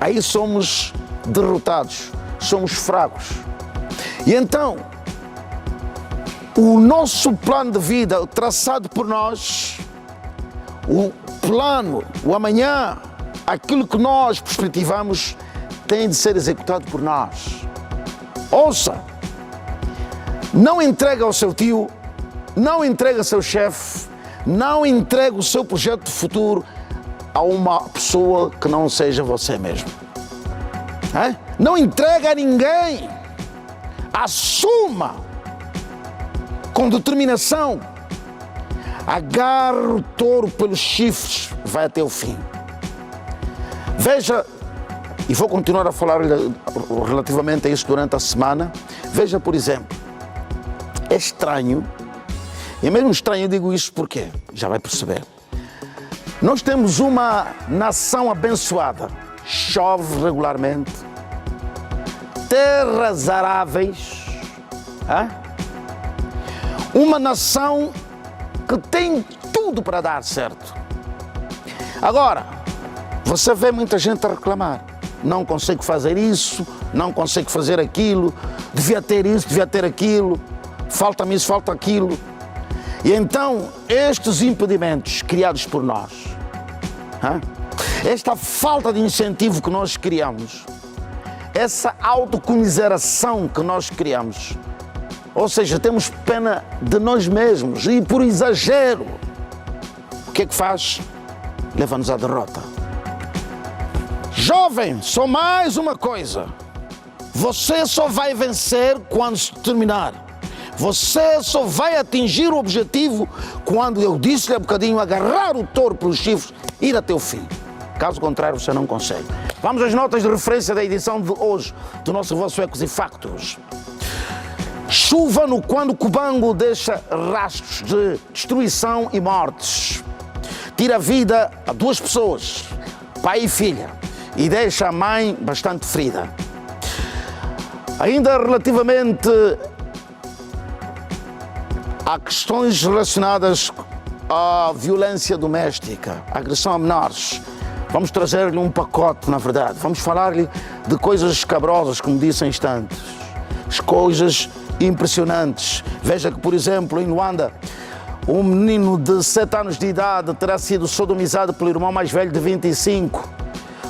aí somos derrotados, somos fracos. E então, o nosso plano de vida traçado por nós, o plano, o amanhã, aquilo que nós perspectivamos, tem de ser executado por nós. Ouça, não entrega ao seu tio, não entrega ao seu chefe, não entrega o seu projeto de futuro a uma pessoa que não seja você mesmo. Não entrega a ninguém. Assuma com determinação. Agarre o touro pelos chifres, vai até o fim. Veja, e vou continuar a falar relativamente a isso durante a semana. Veja, por exemplo, é estranho, e é mesmo estranho eu digo isto porque, já vai perceber, nós temos uma nação abençoada, chove regularmente, terras aráveis, uma nação que tem tudo para dar certo. Agora, você vê muita gente a reclamar, não consigo fazer isso, não consigo fazer aquilo, devia ter isso, devia ter aquilo, falta-me isso, falta aquilo. E então, estes impedimentos criados por nós, esta falta de incentivo que nós criamos, essa autocomiseração que nós criamos, ou seja, temos pena de nós mesmos e por exagero, o que é que faz? Leva-nos à derrota. Jovem, só mais uma coisa, você só vai vencer quando se terminar. Você só vai atingir o objetivo quando eu disse-lhe há bocadinho, agarrar o touro pelos chifres e ir até o fim. Caso contrário, você não consegue. Vamos às notas de referência da edição de hoje do nosso Vosso Ecos e Factos. Chuva no quando Cubango deixa rastros de destruição e mortes. Tira a vida a duas pessoas, pai e filha, e deixa a mãe bastante ferida. Ainda relativamente a questões relacionadas à violência doméstica, agressão a menores, vamos trazer-lhe um pacote, na verdade. Vamos falar-lhe de coisas escabrosas, como disse em instantes, coisas impressionantes. Veja que, por exemplo, em Luanda, um menino de 7 anos de idade terá sido sodomizado pelo irmão mais velho de 25.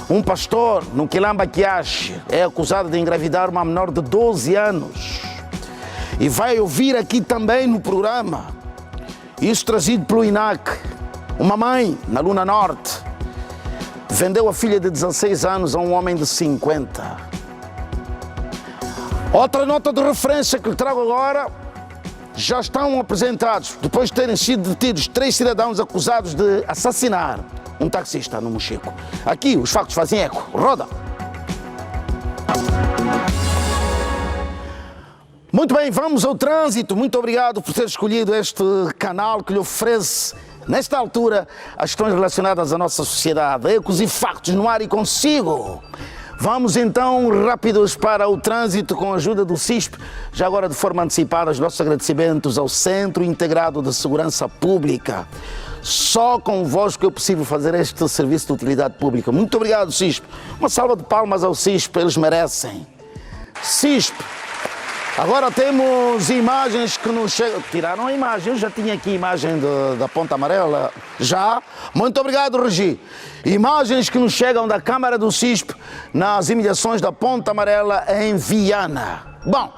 Um pastor, no Quilamba Quiache, é acusado de engravidar uma menor de 12 anos. E vai ouvir aqui também no programa, isso trazido pelo INAC, uma mãe, na Luna Norte, vendeu a filha de 16 anos a um homem de 50. Outra nota de referência que lhe trago agora, já estão apresentados, depois de terem sido detidos, 3 cidadãos acusados de assassinar um taxista no Mochico. Aqui os factos fazem eco. Roda! Muito bem, vamos ao trânsito. Muito obrigado por ter escolhido este canal que lhe oferece, nesta altura, as questões relacionadas à nossa sociedade. Ecos e Factos no ar e consigo. Vamos então rápidos para o trânsito com a ajuda do CISP. Já agora, de forma antecipada, os nossos agradecimentos ao Centro Integrado de Segurança Pública. Só convosco é possível fazer este serviço de utilidade pública. Muito obrigado, CISP. Uma salva de palmas ao CISP, eles merecem. CISP. Agora temos imagens que nos chegam. Tiraram a imagem, eu já tinha aqui a imagem da Ponta Amarela. Já. Muito obrigado, Regi. Imagens que nos chegam da Câmara do CISP nas imediações da Ponta Amarela em Viana. Bom,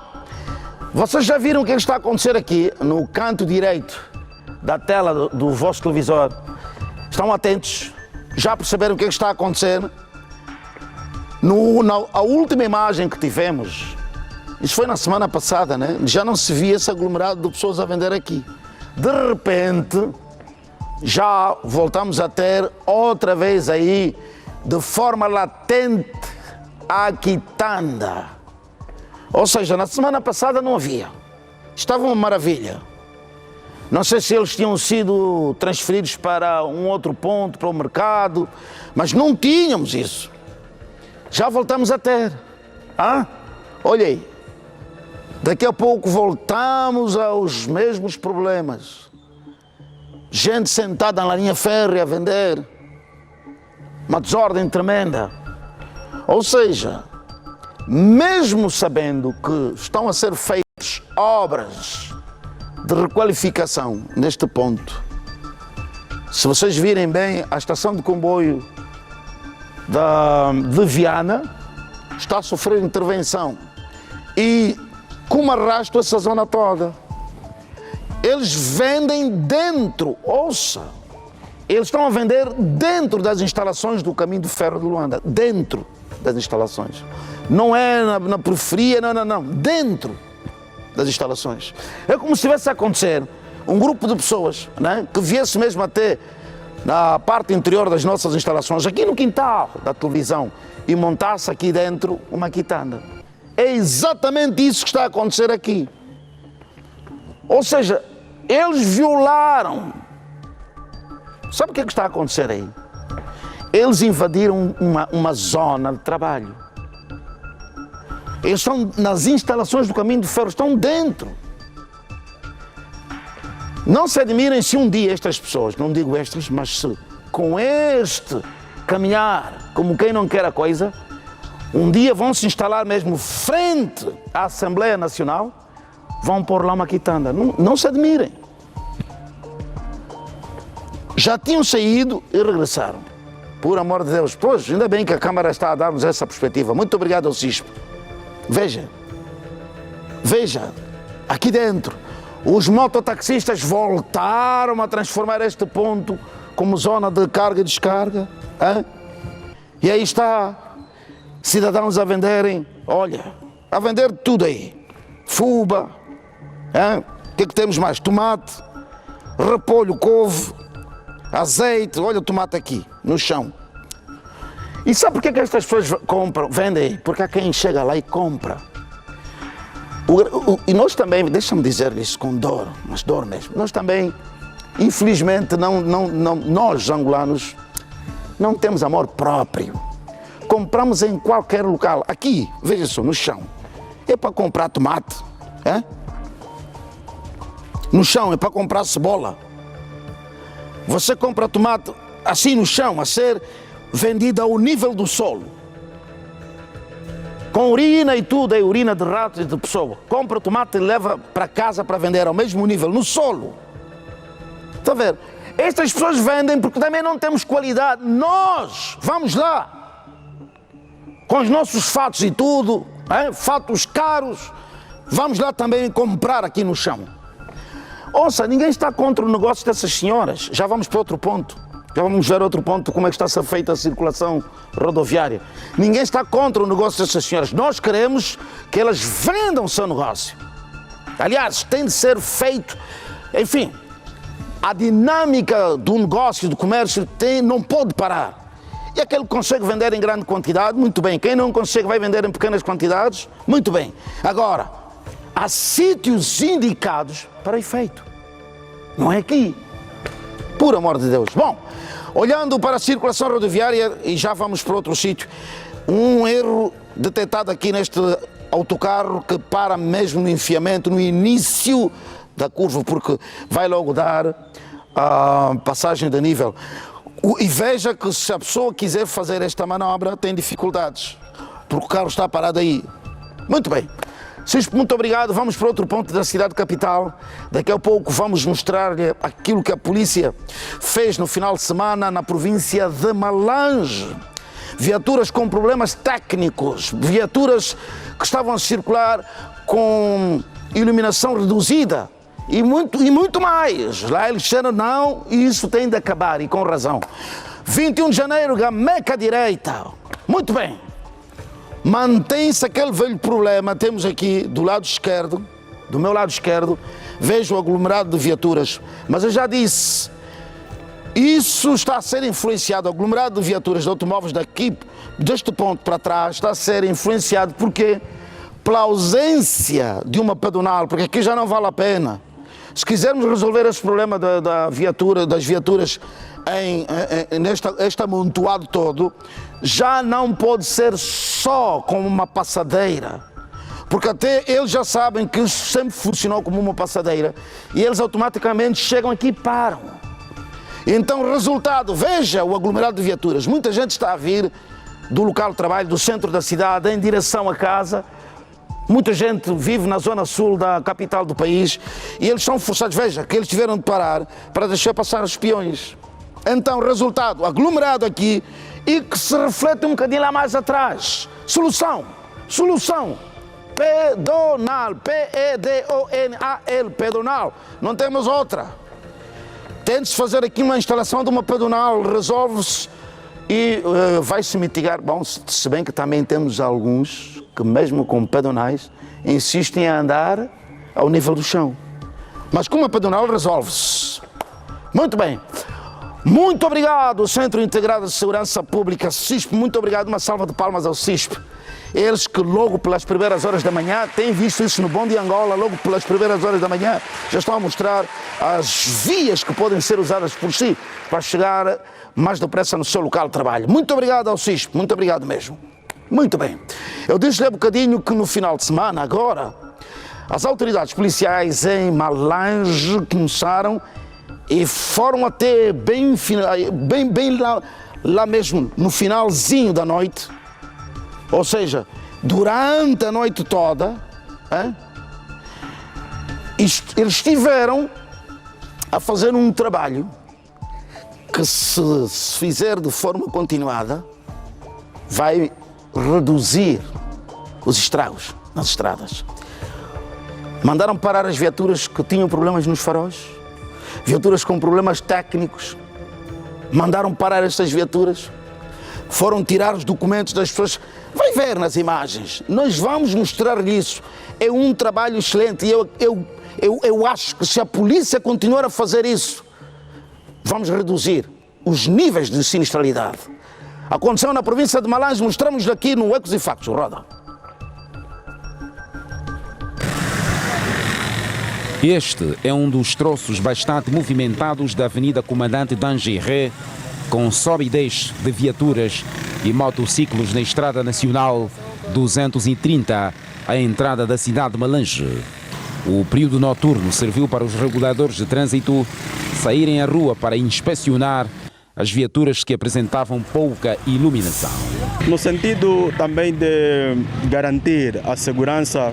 vocês já viram o que está a acontecer aqui no canto direito da tela do vosso televisor? Estão atentos? Já perceberam o que está a acontecer? A última imagem que tivemos, isso foi na semana passada, né? Já não se via esse aglomerado de pessoas a vender aqui. De repente, já voltamos a ter outra vez aí, de forma latente, a quitanda. Ou seja, na semana passada não havia. Estava uma maravilha. Não sei se eles tinham sido transferidos para um outro ponto, para o mercado, mas não tínhamos isso. Já voltamos a ter. Olha aí. Daqui a pouco voltamos aos mesmos problemas. Gente sentada na linha férrea a vender. Uma desordem tremenda. Ou seja, mesmo sabendo que estão a ser feitas obras de requalificação neste ponto, se vocês virem bem, a estação de comboio de Viana está a sofrer intervenção e como arrasto essa zona toda. Eles vendem dentro, ouça, eles estão a vender dentro das instalações do Caminho de Ferro de Luanda, dentro das instalações. Não é na periferia, não, dentro das instalações. É como se tivesse a acontecer um grupo de pessoas, né, que viesse mesmo até na parte interior das nossas instalações, aqui no quintal da televisão, e montasse aqui dentro uma quitanda. É exatamente isso que está a acontecer aqui. Ou seja, eles violaram. Sabe o que é que está a acontecer aí? Eles invadiram uma zona de trabalho. Eles estão nas instalações do Caminho de Ferro, estão dentro. Não se admirem se um dia estas pessoas, não digo estas, mas se com este caminhar, como quem não quer a coisa, um dia vão se instalar mesmo frente à Assembleia Nacional, vão pôr lá uma quitanda. Não se admirem. Já tinham saído e regressaram. Por amor de Deus. Pois, ainda bem que a Câmara está a dar-nos essa perspectiva. Muito obrigado ao CISP. Veja, aqui dentro, os mototaxistas voltaram a transformar este ponto como zona de carga e descarga. Hein? E aí está, cidadãos a venderem, olha, a vender tudo aí. Fuba, hein? O que é que temos mais? Tomate, repolho, couve, azeite, olha o tomate aqui, no chão. E sabe por que estas pessoas compram, vendem? Porque há quem chega lá e compra. E nós também, deixa-me dizer isso com dor, mas dor mesmo, nós também, infelizmente, nós angolanos, não temos amor próprio. Compramos em qualquer local, aqui, veja só, no chão, é para comprar tomate, é? No chão é para comprar cebola. Você compra tomate assim no chão, a ser vendida ao nível do solo. Com urina e tudo, é urina de ratos e de pessoa. Compra tomate e leva para casa para vender ao mesmo nível, no solo. Está a ver? Estas pessoas vendem porque também não temos qualidade. Nós, vamos lá, com os nossos fatos e tudo, fatos caros, vamos lá também comprar aqui no chão. Ouça, ninguém está contra o negócio dessas senhoras. Já vamos para outro ponto. Já vamos ver outro ponto, como é que está a ser feita a circulação rodoviária. Ninguém está contra o negócio dessas senhoras. Nós queremos que elas vendam o seu negócio. Aliás, tem de ser feito, enfim, a dinâmica do negócio, do comércio, não pode parar. E aquele que consegue vender em grande quantidade, muito bem. Quem não consegue vai vender em pequenas quantidades, muito bem. Agora, há sítios indicados para efeito. Não é aqui. Por amor de Deus. Bom, olhando para a circulação rodoviária, e já vamos para outro sítio, um erro detectado aqui neste autocarro que para mesmo no enfiamento, no início da curva, porque vai logo dar a passagem de nível. E veja que se a pessoa quiser fazer esta manobra, tem dificuldades, porque o carro está parado aí. Muito bem. Cispo, muito obrigado. Vamos para outro ponto da cidade capital. Daqui a pouco vamos mostrar-lhe aquilo que a polícia fez no final de semana na província de Malange. Viaturas com problemas técnicos, viaturas que estavam a circular com iluminação reduzida e muito mais. Lá eles disseram não, e isso tem de acabar, e com razão. 21 de janeiro, Gameca direita. Muito bem. Mantém-se aquele velho problema, temos aqui do lado esquerdo, do meu lado esquerdo, vejo o aglomerado de viaturas, mas eu já disse, isso está a ser influenciado, o aglomerado de viaturas de automóveis daqui, deste ponto para trás, está a ser influenciado, porque pela ausência de uma pedonal, porque aqui já não vale a pena. Se quisermos resolver esse problema das viaturas neste amontoado todo, já não pode ser só como uma passadeira, porque até eles já sabem que isso sempre funcionou como uma passadeira e eles automaticamente chegam aqui e param. Então, resultado, veja o aglomerado de viaturas, muita gente está a vir do local de trabalho, do centro da cidade, em direção a casa. Muita gente vive na zona sul da capital do país e eles são forçados, veja, que eles tiveram de parar para deixar passar os espiões. Então, resultado, aglomerado aqui e que se reflete um bocadinho lá mais atrás. Solução. Pedonal, P-E-D-O-N-A-L, pedonal. Não temos outra. Tem-se fazer aqui uma instalação de uma pedonal, resolve-se e vai-se mitigar. Bom, se bem que também temos alguns que mesmo com pedonais insistem em andar ao nível do chão. Mas com uma pedonal resolve-se. Muito bem. Muito obrigado, Centro Integrado de Segurança Pública, CISP. Muito obrigado, uma salva de palmas ao CISP. Eles que logo pelas primeiras horas da manhã, têm visto isso no Bom de Angola, logo pelas primeiras horas da manhã, já estão a mostrar as vias que podem ser usadas por si para chegar mais depressa no seu local de trabalho. Muito obrigado ao CISP, muito obrigado mesmo. Muito bem. Eu disse-lhe há bocadinho que no final de semana, agora, as autoridades policiais em Malange começaram e foram até bem lá mesmo, no finalzinho da noite, ou seja, durante a noite toda, eles estiveram a fazer um trabalho que se fizer de forma continuada, vai reduzir os estragos nas estradas. Mandaram parar as viaturas que tinham problemas nos faróis, viaturas com problemas técnicos, mandaram parar estas viaturas, foram tirar os documentos das pessoas. Vai ver nas imagens, nós vamos mostrar-lhe isso. É um trabalho excelente e eu acho que se a polícia continuar a fazer isso, vamos reduzir os níveis de sinistralidade. Aconteceu na província de Malange, mostramos aqui no Ecos e Factos. Roda. Este é um dos troços bastante movimentados da Avenida Comandante Dangeré, com sobe e desce de viaturas e motociclos na Estrada Nacional 230, à entrada da cidade de Malange. O período noturno serviu para os reguladores de trânsito saírem à rua para inspecionar as viaturas que apresentavam pouca iluminação. No sentido também de garantir a segurança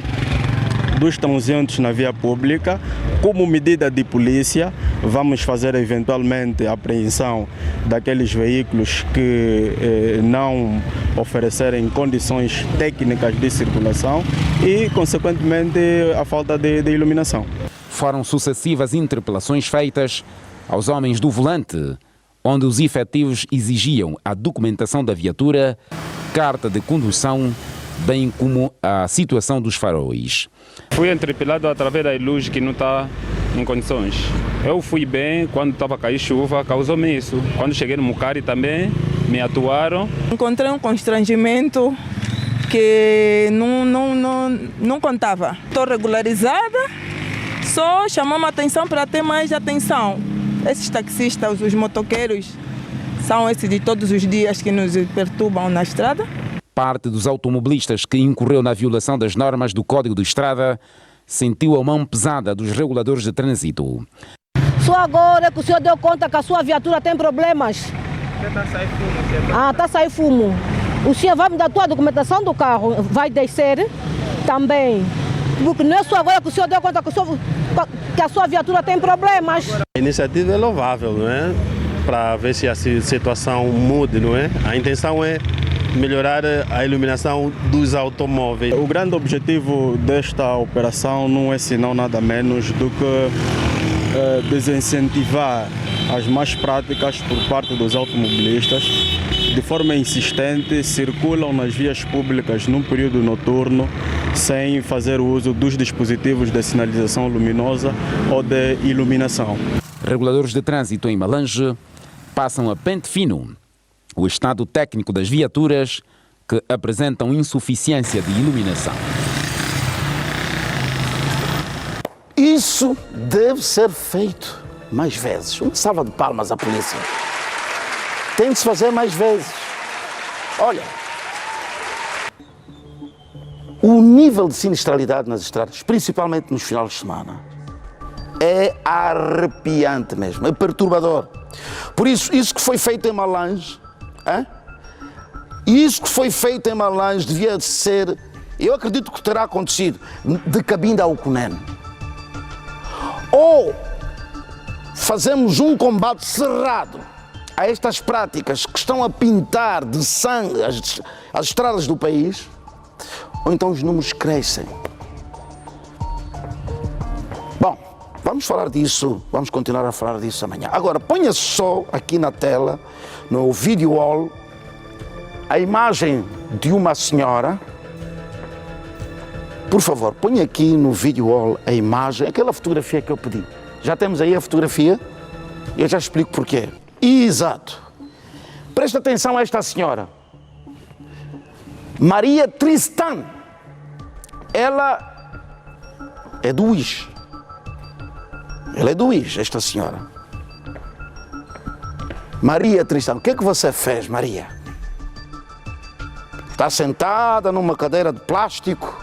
dos transeuntes na via pública, como medida de polícia, vamos fazer eventualmente a apreensão daqueles veículos que não oferecerem condições técnicas de circulação e, consequentemente, a falta de iluminação. Foram sucessivas interpelações feitas aos homens do volante, onde os efetivos exigiam a documentação da viatura, carta de condução, bem como a situação dos faróis. Fui interpelado através da luz que não está em condições. Eu fui bem, quando estava a cair chuva, causou-me isso. Quando cheguei no Mucari também, me atuaram. Encontrei um constrangimento que não contava. Estou regularizada, só chamamos a atenção para ter mais atenção. Esses taxistas, os motoqueiros, são esses de todos os dias que nos perturbam na estrada. Parte dos automobilistas que incorreu na violação das normas do Código de Estrada sentiu a mão pesada dos reguladores de trânsito. Só agora que o senhor deu conta que a sua viatura tem problemas. Está a sair fumo. Está a sair fumo. O senhor vai me dar a tua documentação do carro, vai descer também. Porque não é só agora que o senhor deu conta que a sua viatura tem problemas. A iniciativa é louvável, não é? Para ver se a situação mude, não é? A intenção é melhorar a iluminação dos automóveis. O grande objetivo desta operação não é senão nada menos do que desincentivar as más práticas por parte dos automobilistas. De forma insistente, circulam nas vias públicas no período noturno sem fazer uso dos dispositivos de sinalização luminosa ou de iluminação. Reguladores de trânsito em Malange passam a pente fino o estado técnico das viaturas que apresentam insuficiência de iluminação. Isso deve ser feito mais vezes. Uma salva de palmas à polícia. Tem de se fazer mais vezes. Olha, o nível de sinistralidade nas estradas, principalmente nos finais de semana, é arrepiante mesmo, é perturbador. Por isso que foi feito em Malange, E isso que foi feito em Malange devia ser, eu acredito que terá acontecido, de Cabinda ao Cunene. Ou fazemos um combate cerrado a estas práticas que estão a pintar de sangue as estradas do país, ou então os números crescem. Bom, vamos falar disso, vamos continuar a falar disso amanhã. Agora, ponha só aqui na tela, no video wall, a imagem de uma senhora. Por favor, ponha aqui no video wall a imagem, aquela fotografia que eu pedi. Já temos aí a fotografia? Eu já explico porquê. Exato. Presta atenção a esta senhora. Maria Tristan. Ela é do UIS. Ela é do UIS, esta senhora. Maria Tristan, o que é que você fez, Maria? Está sentada numa cadeira de plástico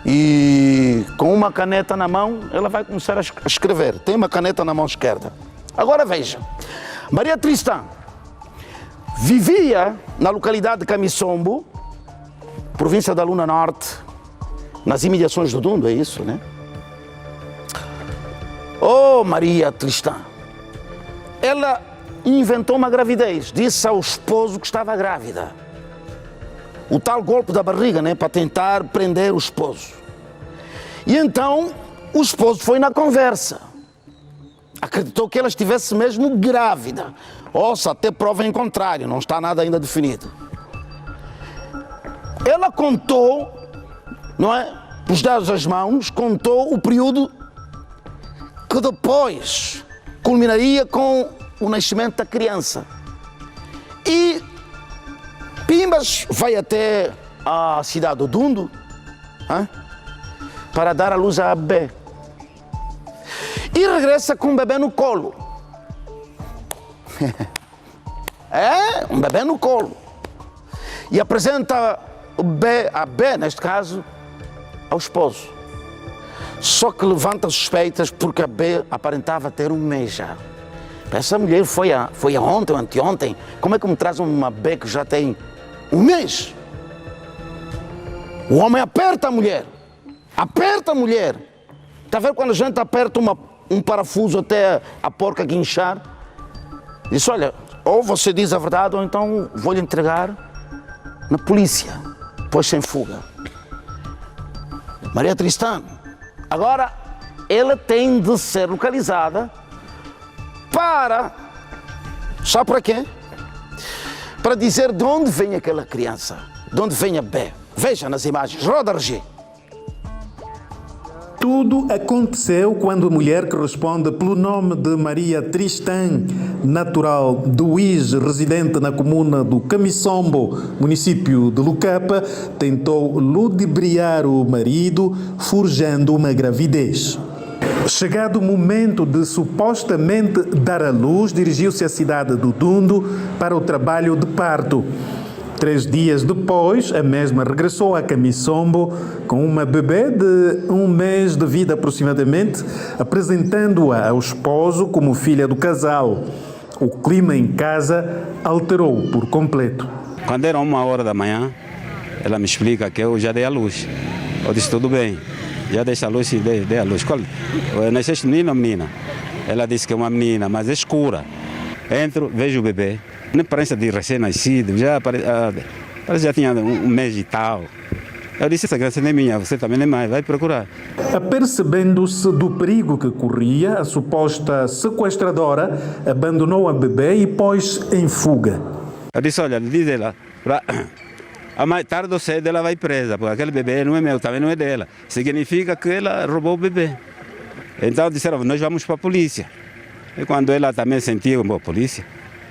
e com uma caneta na mão, ela vai começar a escrever. Tem uma caneta na mão esquerda. Agora veja, Maria Tristan vivia na localidade de Camisombo, província da Luna Norte, nas imediações do Dundo, é isso, né? Oh, Maria Tristan, ela inventou uma gravidez, disse ao esposo que estava grávida. O tal golpe da barriga, né, para tentar prender o esposo. E então o esposo foi na conversa. Acreditou que ela estivesse mesmo grávida. Ouça, até prova em contrário, não está nada ainda definido. Ela contou, não é, os dados às mãos, contou o período que depois culminaria com o nascimento da criança. E Pimbas vai até a cidade do Dundo, hein, para dar à luz a bebê. E regressa com um bebê no colo. É, um bebê no colo. E apresenta a bebê, neste caso, ao esposo. Só que levanta suspeitas porque a bebê aparentava ter um mês já. Essa mulher foi ontem ou anteontem. Como é que me traz uma bebê que já tem um mês? O homem aperta a mulher. Aperta a mulher. Está a ver quando a gente aperta um parafuso até a porca guinchar? Diz, olha, ou você diz a verdade ou então vou-lhe entregar na polícia. Pois sem fuga. Maria Tristan, agora ela tem de ser localizada para... Sabe para quê? Para dizer de onde vem aquela criança, de onde vem a bebê. Veja nas imagens, roda, Regi. Tudo aconteceu quando a mulher que responde pelo nome de Maria Tristan, natural do UIS, residente na comuna do Camisombo, município de Lucapa, tentou ludibriar o marido, forjando uma gravidez. Chegado o momento de supostamente dar à luz, dirigiu-se à cidade do Dundo para o trabalho de parto. 3 dias depois, a mesma regressou a Camisombo com uma bebê de 1 mês de vida aproximadamente, apresentando-a ao esposo como filha do casal. O clima em casa alterou por completo. Quando era 1h da manhã, ela me explica que eu já dei à luz. Eu disse, tudo bem, já deixa a luz e dei à luz. Nasceste menino ou menina? Ela disse que é uma menina, mas é escura. Entro, vejo o bebê. Na aparência de recém-nascido, parece que já tinha 1 mês e tal. Eu disse, essa criança nem é minha, você também nem é mais, vai procurar. Apercebendo-se do perigo que corria, a suposta sequestradora abandonou a bebê e pôs em fuga. Eu disse, olha, diz ela, mais tarde ou cedo ela vai presa, porque aquele bebê não é meu, também não é dela. Significa que ela roubou o bebê. Então disseram, nós vamos para a polícia. E quando ela também sentiu, a polícia,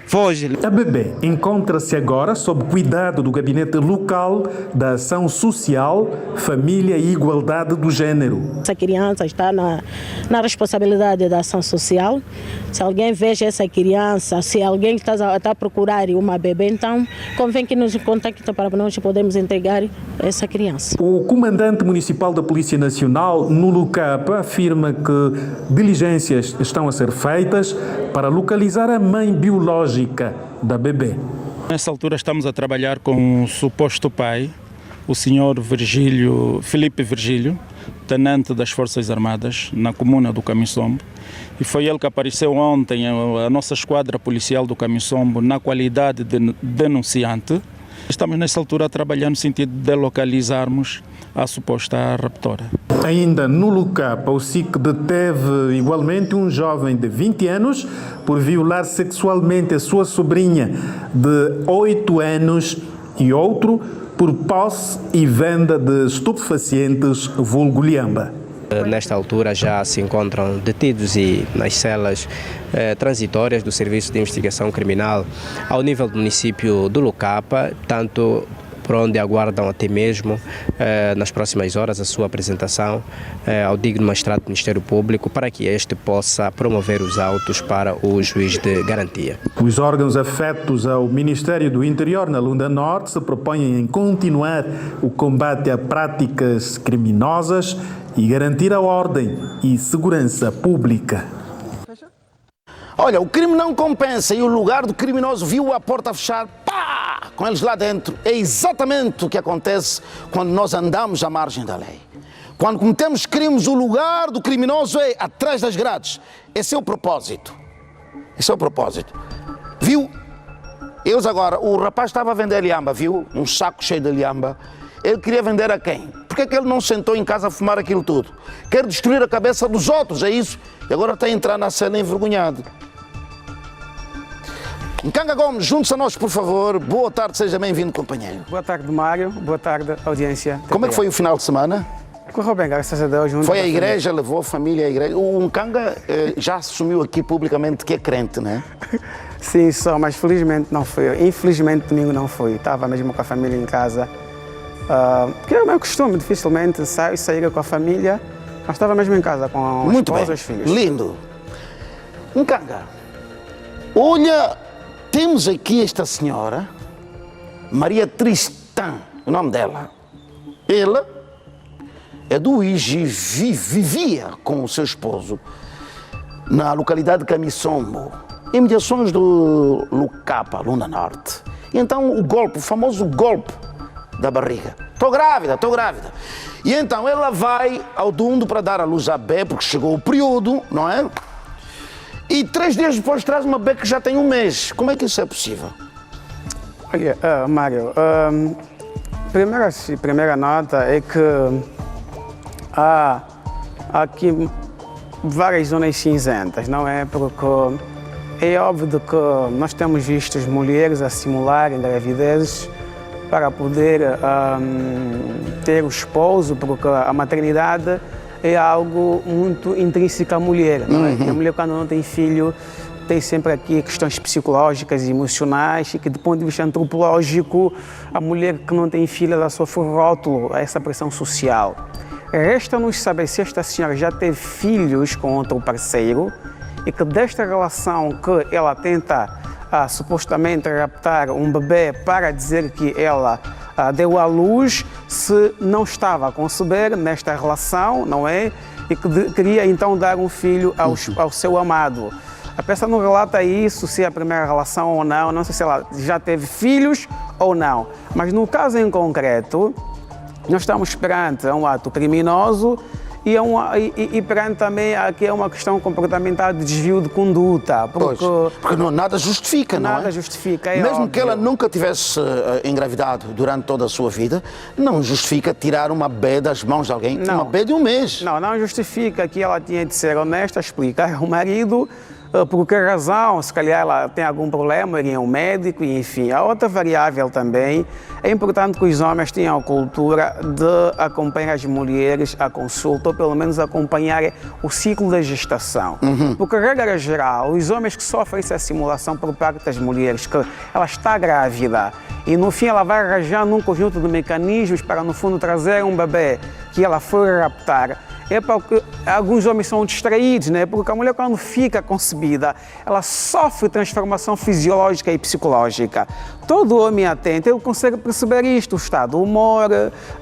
foge. A bebê encontra-se agora sob cuidado do gabinete local da Ação Social, Família e Igualdade do Gênero. Essa criança está na responsabilidade da Ação Social. Se alguém veja essa criança, se alguém está a procurar uma bebê, então convém que nos contacte para nós podermos entregar essa criança. O comandante municipal da Polícia Nacional, no Lucapa, afirma que diligências estão a ser feitas para localizar a mãe biológica da bebê. Nessa altura estamos a trabalhar com o suposto pai, o senhor Filipe Virgílio, tenente das Forças Armadas, na comuna do Camisombo. E foi ele que apareceu ontem, a nossa esquadra policial do Camisombo, na qualidade de denunciante. Estamos nessa altura a trabalhar no sentido de localizarmos a suposta raptora. Ainda no Lucapa, o SIC deteve igualmente um jovem de 20 anos por violar sexualmente a sua sobrinha de 8 anos e outro por posse e venda de estupefacientes vulgo lhamba. Nesta altura já se encontram detidos e nas celas transitórias do Serviço de Investigação Criminal ao nível do município do Lucapa, tanto por onde aguardam até mesmo nas próximas horas a sua apresentação ao digno magistrado do Ministério Público para que este possa promover os autos para o juiz de garantia. Os órgãos afetos ao Ministério do Interior na Lunda Norte se propõem em continuar o combate a práticas criminosas e garantir a ordem e segurança pública. Olha, o crime não compensa e o lugar do criminoso viu a porta fechar, pá, com eles lá dentro. É exatamente o que acontece quando nós andamos à margem da lei. Quando cometemos crimes, o lugar do criminoso é atrás das grades. Esse é o propósito. Esse é o propósito. Viu? Eles agora, o rapaz estava a vender lhamba, viu? Um saco cheio de lhamba. Ele queria vender a quem? Por que é que ele não sentou em casa a fumar aquilo tudo? Quer destruir a cabeça dos outros, é isso? E agora está a entrar na cela envergonhado. Nkanga Gomes, junte-se a nós, por favor. Boa tarde, seja bem-vindo, companheiro. Boa tarde, Mário. Boa tarde, audiência. Como é que foi o final de semana? Correu bem, graças a Deus. Foi à igreja, levou a família à igreja. O Nkanga já assumiu aqui publicamente que é crente, não é? Sim, só, mas felizmente não foi. Infelizmente, domingo não foi. Estava mesmo com a família em casa. Que é o meu costume, dificilmente sair com a família, mas estava mesmo em casa com a esposa e os filhos. Lindo. Nkanga, olha, temos aqui esta senhora, Maria Tristan, o nome dela. Ela é do Uíge, vivia com o seu esposo na localidade de Camisombo, imediações do Lucapa, Lunda Norte. E então o golpe, o famoso golpe da barriga. Estou grávida. E então ela vai ao Dundo para dar à luz a bebê, porque chegou o período, não é? E 3 dias depois traz uma bebê que já tem 1 mês. Como é que isso é possível? Olha, Mário, primeira nota é que há aqui várias zonas cinzentas, não é? Porque é óbvio que nós temos visto as mulheres a simularem gravidezes para poder ter o esposo, porque a maternidade é algo muito intrínseco à mulher. Não é? A mulher, quando não tem filho, tem sempre aqui questões psicológicas e emocionais, e que, do ponto de vista antropológico, a mulher que não tem filho, ela sofre rótulo a essa pressão social. Resta-nos saber se esta senhora já teve filhos com outro parceiro e que desta relação que ela tenta supostamente raptar um bebê para dizer que ela deu à luz, se não estava a conceber nesta relação, não é? E que queria então dar um filho ao seu amado. A peça não relata isso, se é a primeira relação ou não sei se ela já teve filhos ou não. Mas no caso em concreto, nós estamos perante um ato criminoso e perante também aqui é uma questão comportamental de desvio de conduta. Porque nada justifica, não é? Nada justifica, é Mesmo óbvio. que ela nunca tivesse engravidado durante toda a sua vida, não justifica tirar uma bebê das mãos de alguém, uma bebê de 1 mês. Não justifica que ela tinha de ser honesta, explicar ao marido por que razão, se calhar ela tem algum problema, iria ao médico, e enfim. A outra variável também, é importante que os homens tenham a cultura de acompanhar as mulheres à consulta, ou pelo menos acompanhar o ciclo da gestação. Porque, regra geral, os homens que sofrem essa simulação por parte das mulheres, que ela está grávida, e no fim ela vai arranjar um conjunto de mecanismos para, no fundo, trazer um bebê que ela foi raptar, é porque alguns homens são distraídos, né? Porque a mulher, quando fica concebida, ela sofre transformação fisiológica e psicológica. Todo homem atento, ele consegue perceber isto, o estado do humor,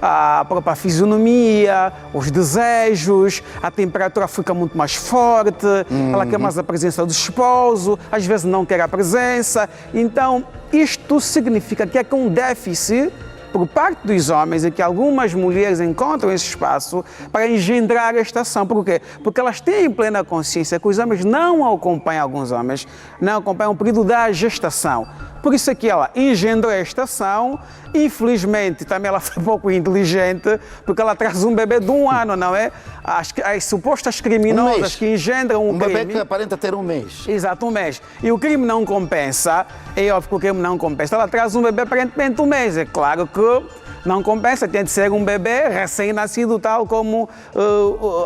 a própria fisionomia, os desejos, a temperatura fica muito mais forte, ela quer mais a presença do esposo, às vezes não quer a presença. Então, isto significa que é com um déficit por parte dos homens e que algumas mulheres encontram esse espaço para engendrar esta ação. Por quê? Porque elas têm plena consciência que os homens não acompanham, alguns homens não acompanham o período da gestação. Por isso é que ela engendrou esta ação. Infelizmente, também ela foi pouco inteligente, porque ela traz um bebê de 1 ano, não é? As supostas criminosas que engendram um crime... bebê que aparenta ter 1 mês. Exato, 1 mês. E o crime não compensa, é óbvio que o crime não compensa. Ela traz um bebê aparentemente 1 mês. É claro que não compensa, tem de ser um bebê recém-nascido, tal como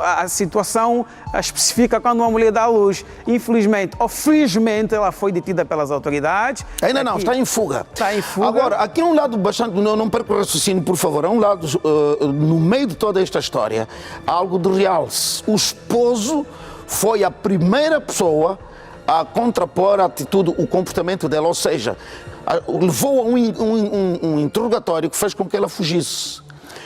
a situação especifica quando uma mulher dá à luz. Infelizmente, ou felizmente, ela foi detida pelas autoridades. Ainda não, está em fuga. Está em fuga. Agora, aqui há um lado bastante... Não perca o raciocínio, por favor. Há um lado, no meio de toda esta história, algo de realce. O esposo foi a primeira pessoa a contrapor a atitude, o comportamento dela, ou seja, levou a um interrogatório que fez com que ela fugisse.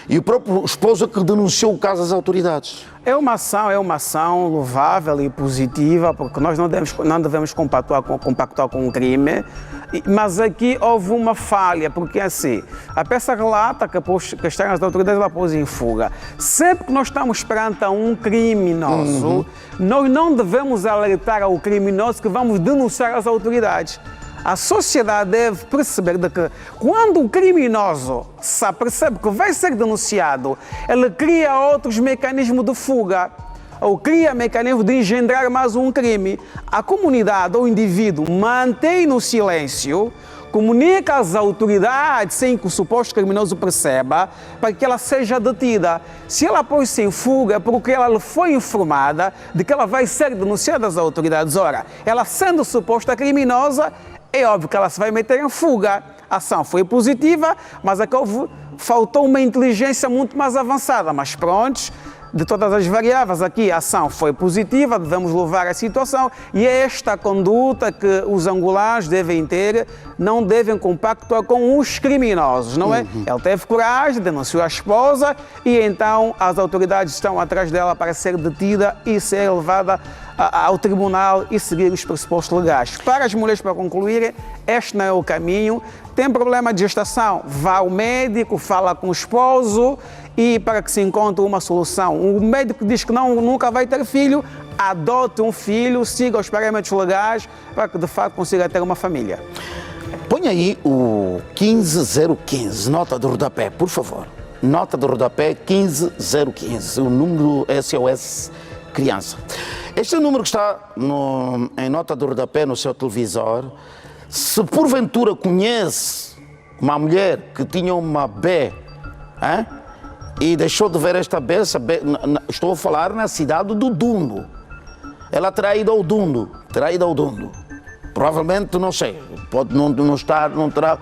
E o próprio esposo que denunciou o caso às autoridades. É uma ação louvável e positiva, porque nós não devemos compactuar com um crime, mas aqui houve uma falha, porque assim, a peça relata que as autoridades ela pôs em fuga. Sempre que nós estamos perante um criminoso, nós não devemos alertar ao criminoso que vamos denunciar às autoridades. A sociedade deve perceber que quando o criminoso percebe que vai ser denunciado, ele cria outros mecanismos de fuga ou cria mecanismos de engendrar mais um crime. A comunidade ou o indivíduo mantém no silêncio, comunica às autoridades sem que o suposto criminoso perceba, para que ela seja detida. Se ela pôs-se em fuga é porque ela foi informada de que ela vai ser denunciada às autoridades. Ora, ela sendo suposta criminosa, é óbvio que ela se vai meter em fuga. A ação foi positiva, mas faltou uma inteligência muito mais avançada. Mas pronto, de todas as variáveis aqui, a ação foi positiva, devemos louvar a situação e é esta conduta que os angolanos devem ter, não devem compactuar com os criminosos, não é? Ele teve coragem, denunciou a esposa e então as autoridades estão atrás dela para ser detida e ser levada ao tribunal e seguir os pressupostos legais. Para as mulheres, para concluírem, este não é o caminho. Tem problema de gestação, vá ao médico, fala com o esposo e para que se encontre uma solução. O médico diz que nunca vai ter filho, adote um filho, siga os parâmetros legais para que de fato consiga ter uma família. Põe aí o 15015, nota de rodapé, por favor. Nota de rodapé 15015, o número SOS Criança. Este é o número que está em nota de rodapé no seu televisor. Se porventura conhece uma mulher que tinha uma B, e deixou de ver esta B, estou a falar na cidade do Dundo. Ela terá ido ao Dundo, Provavelmente, não sei, pode não terá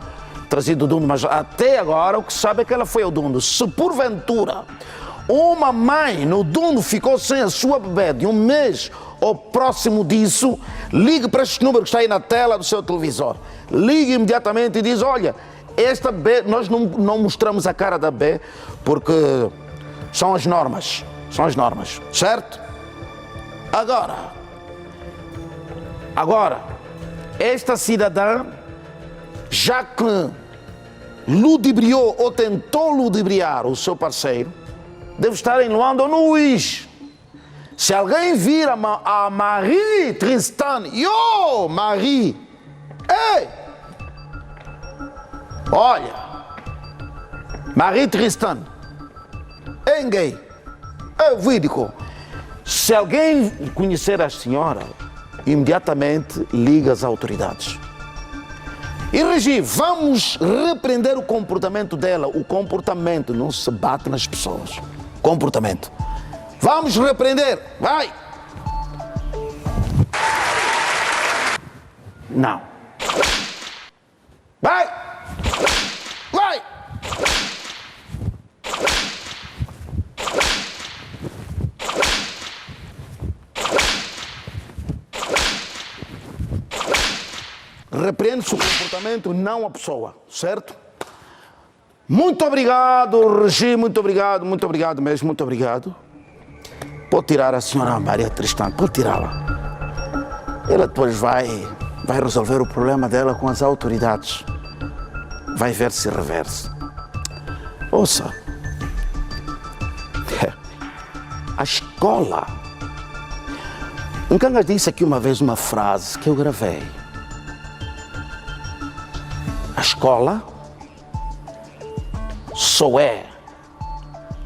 trazido o Dundo, mas até agora o que se sabe é que ela foi ao Dundo. Se porventura uma mãe no Dundo ficou sem a sua bebê de 1 mês ou próximo disso, ligue para este número que está aí na tela do seu televisor. Ligue imediatamente e diz, olha, esta bebê, nós não mostramos a cara da bebê porque são as normas, certo? Agora, esta cidadã, já que ludibriou ou tentou ludibriar o seu parceiro, deve estar em Luanda ou no Luís. Se alguém vir a Marie Tristan, Marie, ei! Olha, Marie Tristan, gay, eu vídico. Se alguém conhecer a senhora, imediatamente liga às autoridades. E Regi, vamos repreender o comportamento dela. O comportamento não se bate nas pessoas. Comportamento. Vamos repreender. Vai. Não. Vai. Vai. repreende-se o comportamento, não a pessoa, certo? Muito obrigado, Regi, muito obrigado mesmo, muito obrigado. Pode tirar a senhora Maria Tristã, pode tirá-la. Ela depois vai resolver o problema dela com as autoridades. Vai ver se reverse. Ouça, a escola. Um canga disse aqui uma vez uma frase que eu gravei. A escola só é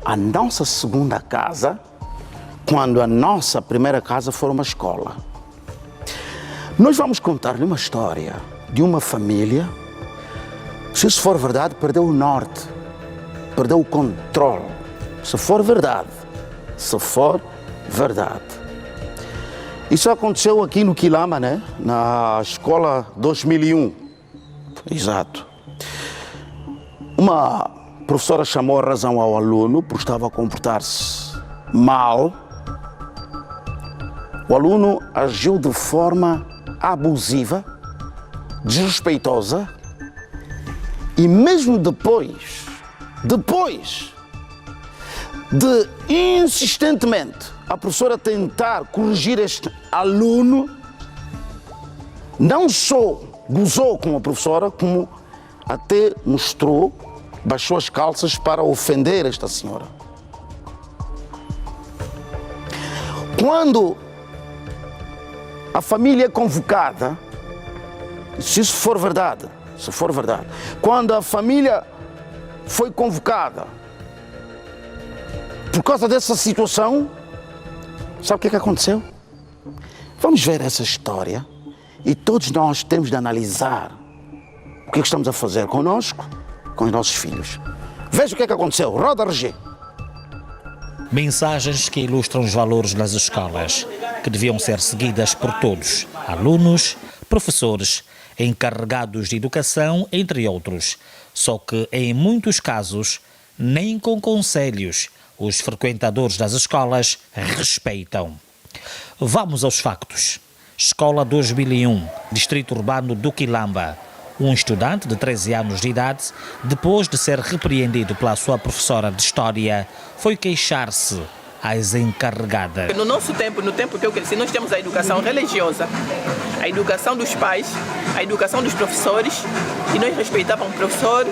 a nossa segunda casa quando a nossa primeira casa for uma escola. Nós vamos contar-lhe uma história de uma família que, se isso for verdade, perdeu o norte, perdeu o controle. Se for verdade. Isso aconteceu aqui no Quilamba, né? Na escola 2001. Exato. Uma professora chamou a razão ao aluno porque estava a comportar-se mal. O aluno agiu de forma abusiva, desrespeitosa, e mesmo depois de insistentemente a professora tentar corrigir este aluno, não só gozou com a professora, como até mostrou, baixou as calças para ofender esta senhora. Quando a família é convocada, se isso for verdade, quando a família foi convocada por causa dessa situação, sabe o que aconteceu? Vamos ver essa história e todos nós temos de analisar o que estamos a fazer conosco, com os nossos filhos. Veja o que aconteceu. Roda, Regi. Mensagens que ilustram os valores das escolas, que deviam ser seguidas por todos, alunos, professores, encarregados de educação, entre outros. Só que, em muitos casos, nem com conselhos, os frequentadores das escolas respeitam. Vamos aos factos. Escola 2001, Distrito Urbano do Quilamba. Um estudante de 13 anos de idade, depois de ser repreendido pela sua professora de História, foi queixar-se às encarregadas. No nosso tempo, no tempo que eu cresci, nós temos a educação religiosa, a educação dos pais, a educação dos professores, e nós respeitávamos o professor,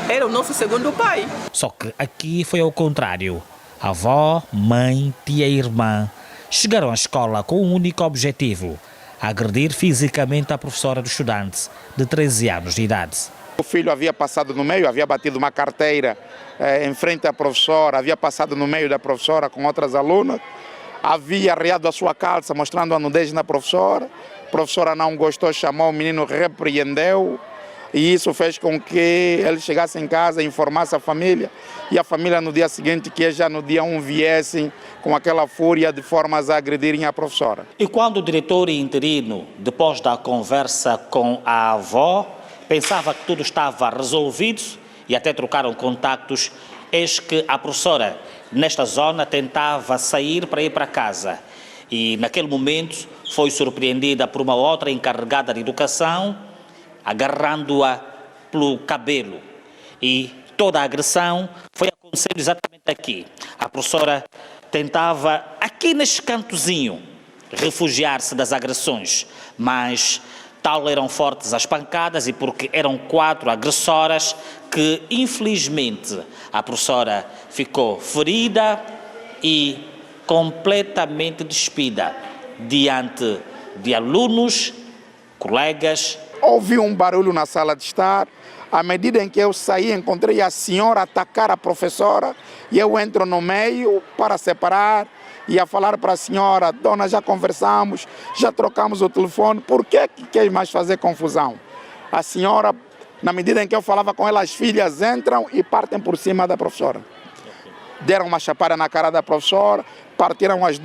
era o nosso segundo pai. Só que aqui foi ao contrário. A avó, mãe, tia e irmã chegaram à escola com um único objetivo: agredir fisicamente a professora do estudante de 13 anos de idade. O filho havia passado no meio, havia batido uma carteira em frente à professora, havia passado no meio da professora com outras alunas, havia arreado a sua calça mostrando a nudez na professora. A professora não gostou, chamou o menino, repreendeu, e isso fez com que ele chegasse em casa e informasse a família, e a família no dia seguinte, que já no dia 1 viessem com aquela fúria de formas a agredirem a professora. E quando o diretor interino, depois da conversa com a avó, pensava que tudo estava resolvido e até trocaram contactos, eis que a professora, nesta zona, tentava sair para ir para casa. E naquele momento foi surpreendida por uma outra encarregada de educação, agarrando-a pelo cabelo. E toda a agressão foi acontecendo exatamente aqui. A professora tentava, aqui neste cantozinho, refugiar-se das agressões, mas tal eram fortes as pancadas, e porque eram 4 agressoras, que infelizmente a professora ficou ferida e completamente despida diante de alunos, colegas. Houve um barulho na sala de estar. À medida em que eu saí, encontrei a senhora atacar a professora, e eu entro no meio para separar e a falar para a senhora: dona, já conversamos, já trocamos o telefone, por que quer mais fazer confusão? A senhora, na medida em que eu falava com ela, as filhas entram e partem por cima da professora. Deram uma chapada na cara da professora, partiram as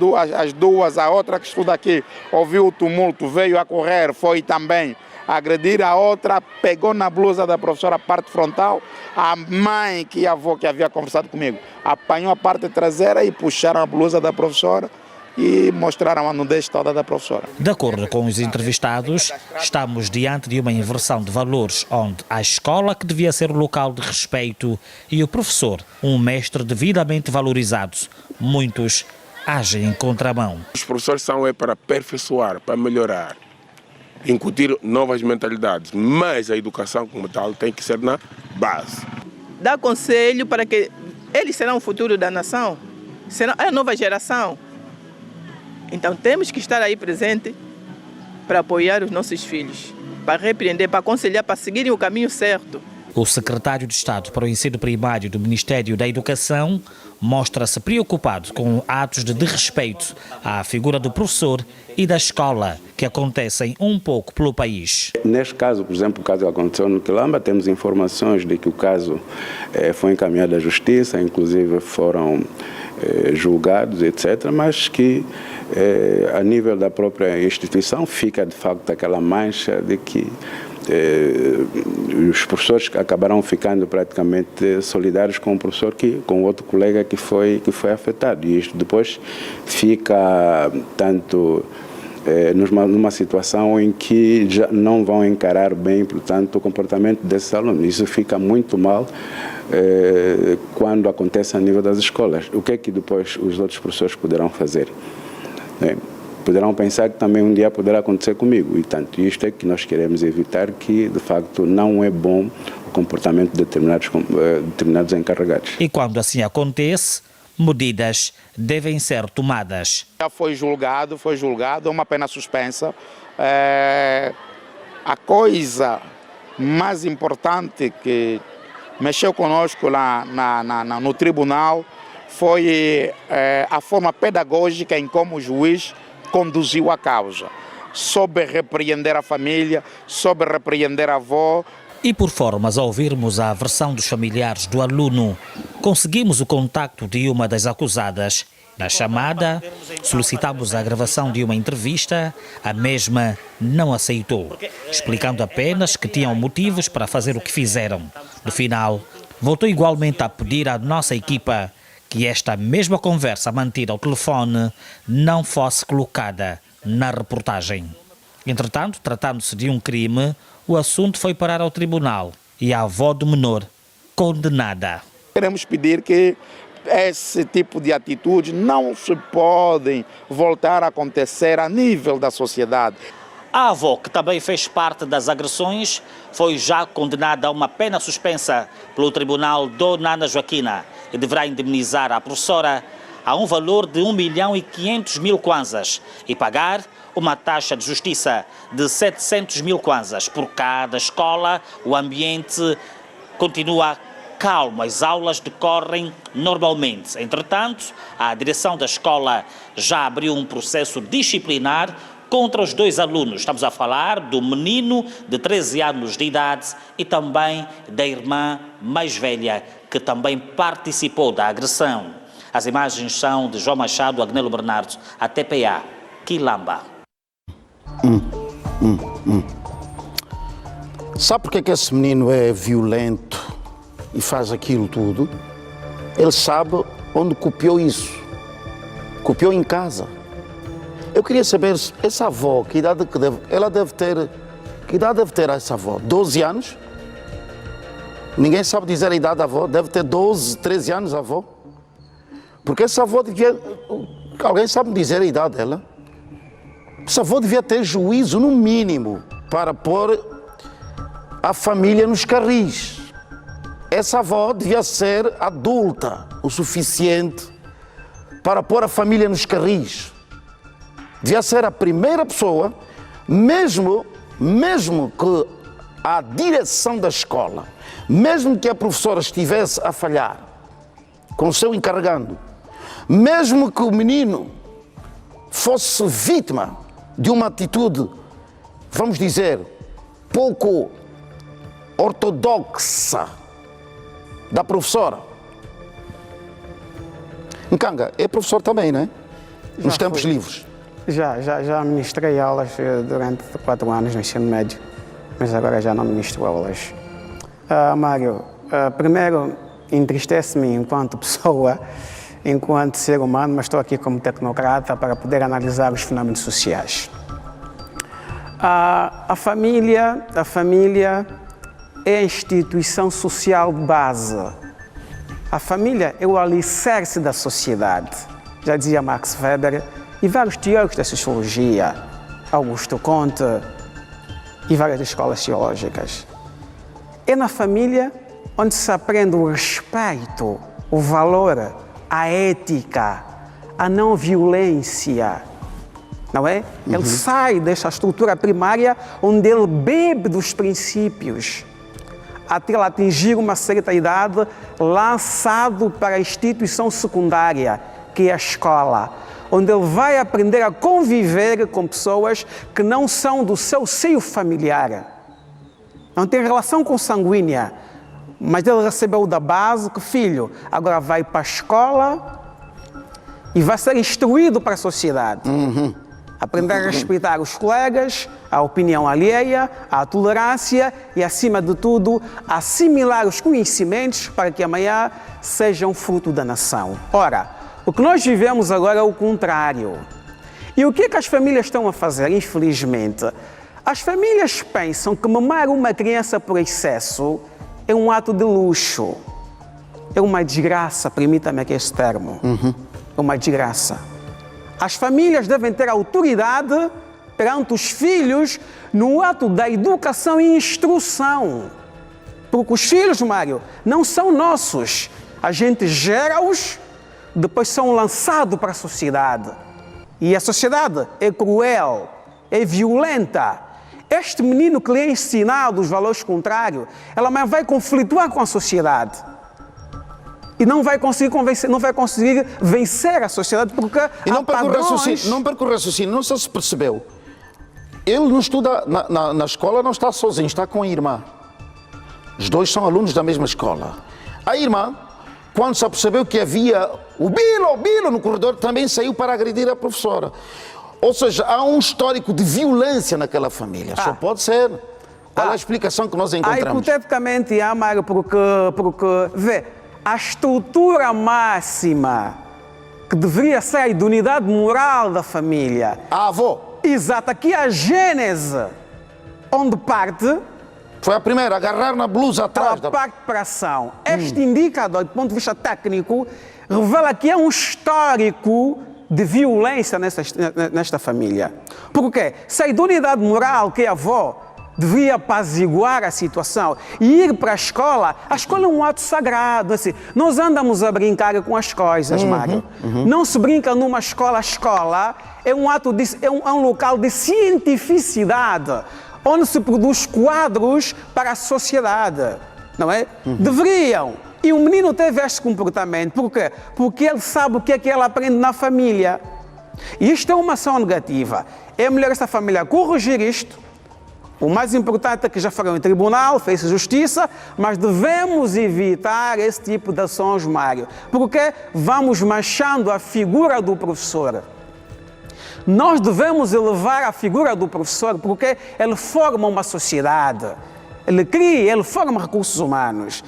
duas, a outra que estuda aqui ouviu o tumulto, veio a correr, foi também agredir a outra, pegou na blusa da professora a parte frontal. A mãe, que a avó que havia conversado comigo, apanhou a parte traseira e puxaram a blusa da professora e mostraram a nudez toda da professora. De acordo com os entrevistados, estamos diante de uma inversão de valores, onde a escola, que devia ser o local de respeito, e o professor, um mestre devidamente valorizado, muitos agem em contramão. Os professores são para aperfeiçoar, para melhorar, incutir novas mentalidades, mas a educação como tal tem que ser na base. Dá conselho para que eles serão o futuro da nação, serão a nova geração. Então temos que estar aí presente para apoiar os nossos filhos, para repreender, para aconselhar, para seguirem o caminho certo. O secretário de Estado para o Ensino Primário do Ministério da Educação mostra-se preocupado com atos de desrespeito à figura do professor e da escola, que acontecem um pouco pelo país. Neste caso, por exemplo, o caso que aconteceu no Quilamba, temos informações de que o caso foi encaminhado à Justiça, inclusive foram julgados, etc., mas que a nível da própria instituição fica de facto aquela mancha de que os professores acabaram ficando praticamente solidários com o professor, com outro colega que foi afetado. E isto depois fica tanto numa situação em que já não vão encarar bem, portanto, o comportamento desses alunos. Isso fica muito mal quando acontece a nível das escolas. O que é que depois os outros professores poderão fazer? Poderão pensar que também um dia poderá acontecer comigo. E tanto isto é que nós queremos evitar, que de facto não é bom o comportamento de determinados encarregados. E quando assim acontece, medidas devem ser tomadas. Já foi julgado, uma pena suspensa. A coisa mais importante que mexeu conosco lá no tribunal foi a forma pedagógica em como o juiz conduziu a causa. Soube repreender a família, soube repreender a avó. E por formas a ouvirmos a versão dos familiares do aluno, conseguimos o contacto de uma das acusadas. Na chamada, solicitamos a gravação de uma entrevista, a mesma não aceitou, explicando apenas que tinham motivos para fazer o que fizeram. No final, voltou igualmente a pedir à nossa equipa que esta mesma conversa mantida ao telefone não fosse colocada na reportagem. Entretanto, tratando-se de um crime, o assunto foi parar ao tribunal e a avó do menor condenada. Queremos pedir que esse tipo de atitudes não se podem voltar a acontecer a nível da sociedade. A avó, que também fez parte das agressões, foi já condenada a uma pena suspensa pelo Tribunal Dona Ana Joaquina e deverá indemnizar a professora a um valor de 1.500.000 kwanzas e pagar uma taxa de justiça de 700.000 kwanzas. Por cada escola, o ambiente continua calmo, as aulas decorrem normalmente. Entretanto, a direção da escola já abriu um processo disciplinar contra os dois alunos. Estamos a falar do menino de 13 anos de idade e também da irmã mais velha, que também participou da agressão. As imagens são de João Machado, Agnelo Bernardo, a TPA, Quilamba. Sabe porque é que esse menino é violento e faz aquilo tudo? Ele sabe onde copiou isso. Copiou em casa. Eu queria saber, essa avó, que idade que deve ter? Que idade deve ter essa avó? 12 anos? Ninguém sabe dizer a idade da avó. Deve ter 12, 13 anos a avó. Porque essa avó devia... Alguém sabe dizer a idade dela? Essa avó devia ter juízo, no mínimo, para pôr a família nos carris. Essa avó devia ser adulta o suficiente para pôr a família nos carris. Devia ser a primeira pessoa, mesmo que a direção da escola, mesmo que a professora estivesse a falhar com o seu encarregando, mesmo que o menino fosse vítima de uma atitude, vamos dizer, pouco ortodoxa da professora. Nkanga é professor também, não é? Nos tempos livres. Já ministrei aulas durante 4 anos no ensino médio, mas agora já não ministro aulas. Mário, primeiro entristece-me enquanto pessoa enquanto ser humano, mas estou aqui como tecnocrata para poder analisar os fenômenos sociais. A família é a instituição social de base. A família é o alicerce da sociedade. Já dizia Max Weber e vários teóricos da sociologia, Augusto Comte e várias escolas teológicas. É na família onde se aprende o respeito, o valor, a ética, a não violência. Não é? Ele sai desta estrutura primária onde ele bebe dos princípios até ele atingir uma certa idade, lançado para a instituição secundária, que é a escola, onde ele vai aprender a conviver com pessoas que não são do seu seio familiar. Não tem relação consanguínea, mas ele recebeu da base que, filho, agora vai para a escola e vai ser instruído para a sociedade. Aprender a respeitar os colegas, a opinião alheia, a tolerância e, acima de tudo, assimilar os conhecimentos para que amanhã sejam fruto da nação. Ora, o que nós vivemos agora é o contrário. E o que é que as famílias estão a fazer, infelizmente? As famílias pensam que mamar uma criança por excesso é um ato de luxo. É uma desgraça, permita-me aqui esse termo. É uma desgraça. As famílias devem ter autoridade perante os filhos no ato da educação e instrução. Porque os filhos, Mário, não são nossos. A gente gera-os, depois são lançados para a sociedade. E a sociedade é cruel, é violenta. Este menino que lhe é ensinado os valores contrários, ela vai conflituar com a sociedade. E não vai conseguir vencer a sociedade porque e não perco o raciocínio, não sei se percebeu. Ele não estuda na escola, não está sozinho, está com a irmã. Os dois são alunos da mesma escola. A irmã, quando se percebeu que havia o Bilo no corredor, também saiu para agredir a professora. Ou seja, há um histórico de violência naquela família. Só pode ser. Qual é a explicação que nós encontramos? Hipoteticamente, Mário, porque vê, a estrutura máxima que deveria ser a idoneidade moral da família. A avó. Exato, aqui a gênese, onde parte... Foi a primeira, agarrar na blusa atrás. A parte para a ação. Este indicador, do ponto de vista técnico, revela que é um histórico de violência nesta família. Por quê? Se a idoneidade moral que é a avó devia apaziguar a situação e ir para a escola é um ato sagrado. Assim, nós andamos a brincar com as coisas, Mário. Não se brinca numa escola. A escola é um ato é um local de cientificidade, onde se produz quadros para a sociedade, não é? Deveriam. E o menino teve este comportamento. Por quê? Porque ele sabe o que é que ele aprende na família. E isto é uma ação negativa. É melhor esta família corrigir isto. O mais importante é que já foram em tribunal, fez justiça, mas devemos evitar esse tipo de ações, Mário. Porque vamos manchando a figura do professor. Nós devemos elevar a figura do professor porque ele forma uma sociedade. Ele cria, ele forma recursos humanos.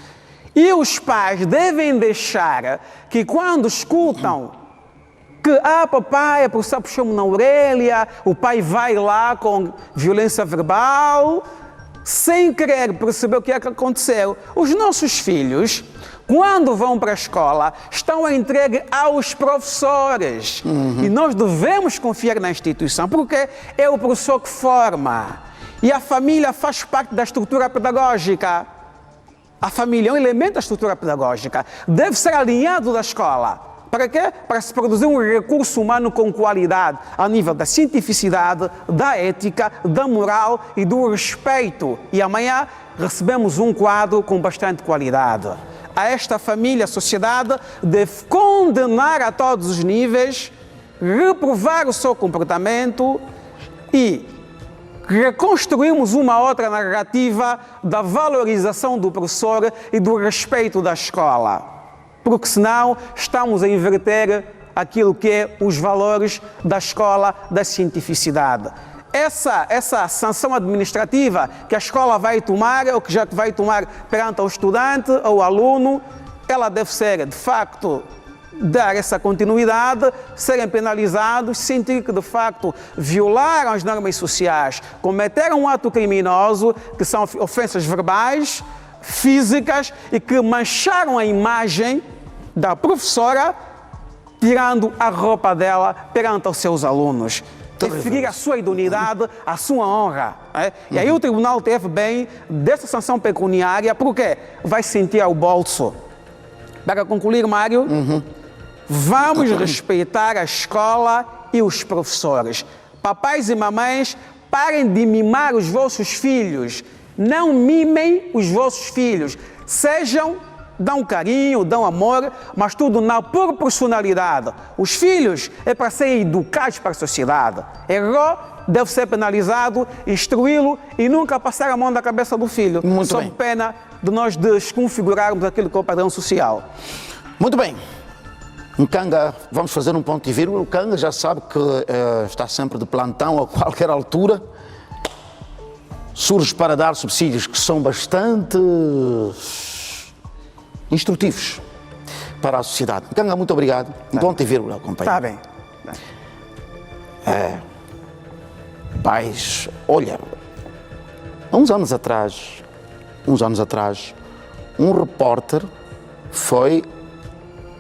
E os pais devem deixar que quando escutam que, papai, a professora puxou-me na orelha, o pai vai lá com violência verbal, sem querer perceber o que é que aconteceu. Os nossos filhos, quando vão para a escola, estão entregues aos professores. E nós devemos confiar na instituição, porque é o professor que forma. E a família faz parte da estrutura pedagógica. A família é um elemento da estrutura pedagógica. Deve ser alinhado da escola. Para quê? Para se produzir um recurso humano com qualidade, a nível da cientificidade, da ética, da moral e do respeito. E amanhã recebemos um quadro com bastante qualidade. A esta família, a sociedade, deve condenar a todos os níveis, reprovar o seu comportamento e reconstruirmos uma outra narrativa da valorização do professor e do respeito da escola. Porque senão estamos a inverter aquilo que é os valores da escola, da cientificidade. Essa sanção administrativa que a escola vai tomar, ou que já vai tomar perante o estudante ou o aluno, ela deve ser, de facto, dar essa continuidade, serem penalizados, sentir que de facto violaram as normas sociais, cometeram um ato criminoso, que são ofensas verbais, físicas e que mancharam a imagem da professora, tirando a roupa dela perante os seus alunos. Ferir a sua idoneidade, a sua honra. E aí o tribunal teve bem dessa sanção pecuniária, porque vai sentir ao bolso. Para concluir, Mário, vamos respeitar a escola e os professores. Papais e mamães, parem de mimar os vossos filhos. Não mimem os vossos filhos. Dão carinho, dão amor, mas tudo na proporcionalidade. Os filhos é para serem educados para a sociedade. Errou, deve ser penalizado, instruí-lo e nunca passar a mão na cabeça do filho. Sob pena de nós desconfigurarmos aquilo que é o padrão social. Muito bem. Nkanga, vamos fazer um ponto de vírgula. O Nkanga já sabe que está sempre de plantão a qualquer altura. Surge para dar subsídios que são bastante instrutivos para a sociedade. Nkanga, muito obrigado. Ponto e vírgula, companheiro. Está bem. Pais, olha, há uns anos atrás, um repórter foi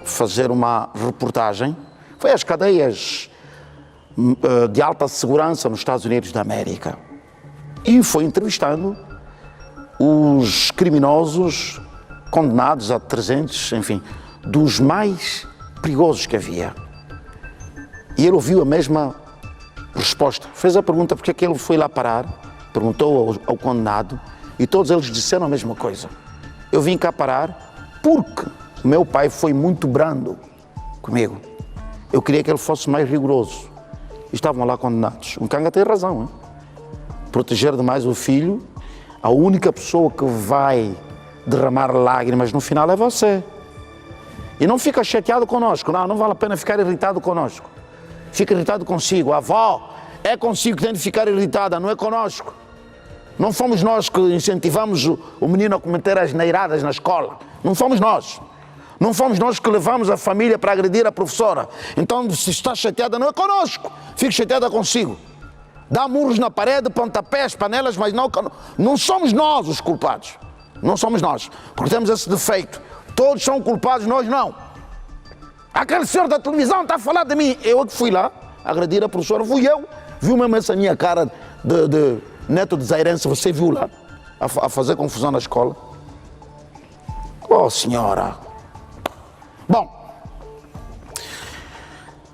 fazer uma reportagem, foi às cadeias de alta segurança nos Estados Unidos da América e foi entrevistando os criminosos condenados a 300, enfim, dos mais perigosos que havia. E ele ouviu a mesma resposta. Fez a pergunta porque é que ele foi lá parar, perguntou ao condenado e todos eles disseram a mesma coisa. Eu vim cá parar porque meu pai foi muito brando comigo. Eu queria que ele fosse mais rigoroso. E estavam lá condenados. O Nkanga tem razão, hein? Proteger demais o filho, a única pessoa que vai derramar lágrimas no final é você. E não fica chateado conosco, não vale a pena ficar irritado conosco. Fica irritado consigo. A avó é consigo que tem de ficar irritada, não é conosco. Não fomos nós que incentivamos o menino a cometer as neiradas na escola. Não fomos nós. Não fomos nós que levamos a família para agredir a professora. Então, se está chateada, não é conosco. Fique chateada consigo. Dá murros na parede, pontapés, panelas, mas não somos nós os culpados. Não somos nós, porque temos esse defeito. Todos são culpados, nós não. Aquele senhor da televisão está a falar de mim. Eu é que fui lá agredir a professora, fui eu. Viu mesmo essa minha cara de neto de zairense, você viu lá, a fazer confusão na escola? Oh, senhora. Bom,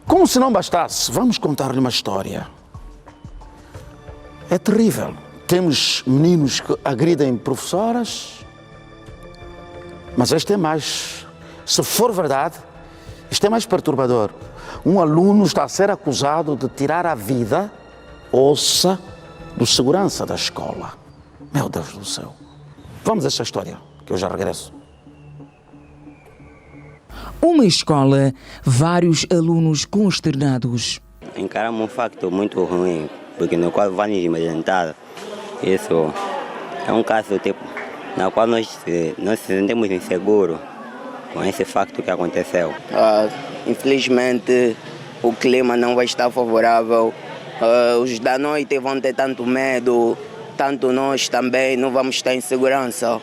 como se não bastasse, vamos contar-lhe uma história. É terrível. Temos meninos que agridem professoras, mas este é mais, se for verdade, isto é mais perturbador. Um aluno está a ser acusado de tirar a vida, ouça, do segurança da escola. Meu Deus do céu. Vamos a esta história, que eu já regresso. Uma escola, vários alunos consternados. Encaramos um facto muito ruim, porque no qual vamos imaginar. Isso é um caso tipo, na qual nós se sentimos inseguros com esse facto que aconteceu. Infelizmente, o clima não vai estar favorável. Os da noite vão ter tanto medo, tanto nós também não vamos estar em segurança.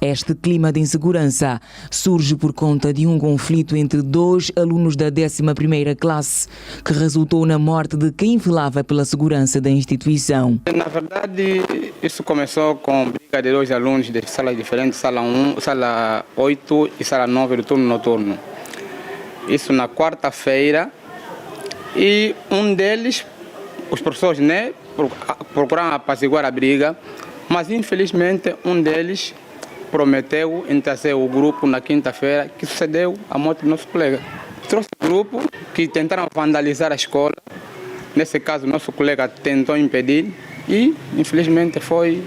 Este clima de insegurança surge por conta de um conflito entre dois alunos da 11ª classe, que resultou na morte de quem velava pela segurança da instituição. Na verdade, isso começou com briga de dois alunos de salas diferentes, sala 1, sala 8 e sala 9 do turno noturno. Isso na quarta-feira, e um deles, os professores, procuraram apaziguar a briga, mas infelizmente um deles prometeu em trazer o grupo na quinta-feira, que sucedeu a morte do nosso colega. Trouxe o grupo que tentaram vandalizar a escola. Nesse caso, nosso colega tentou impedir e, infelizmente, foi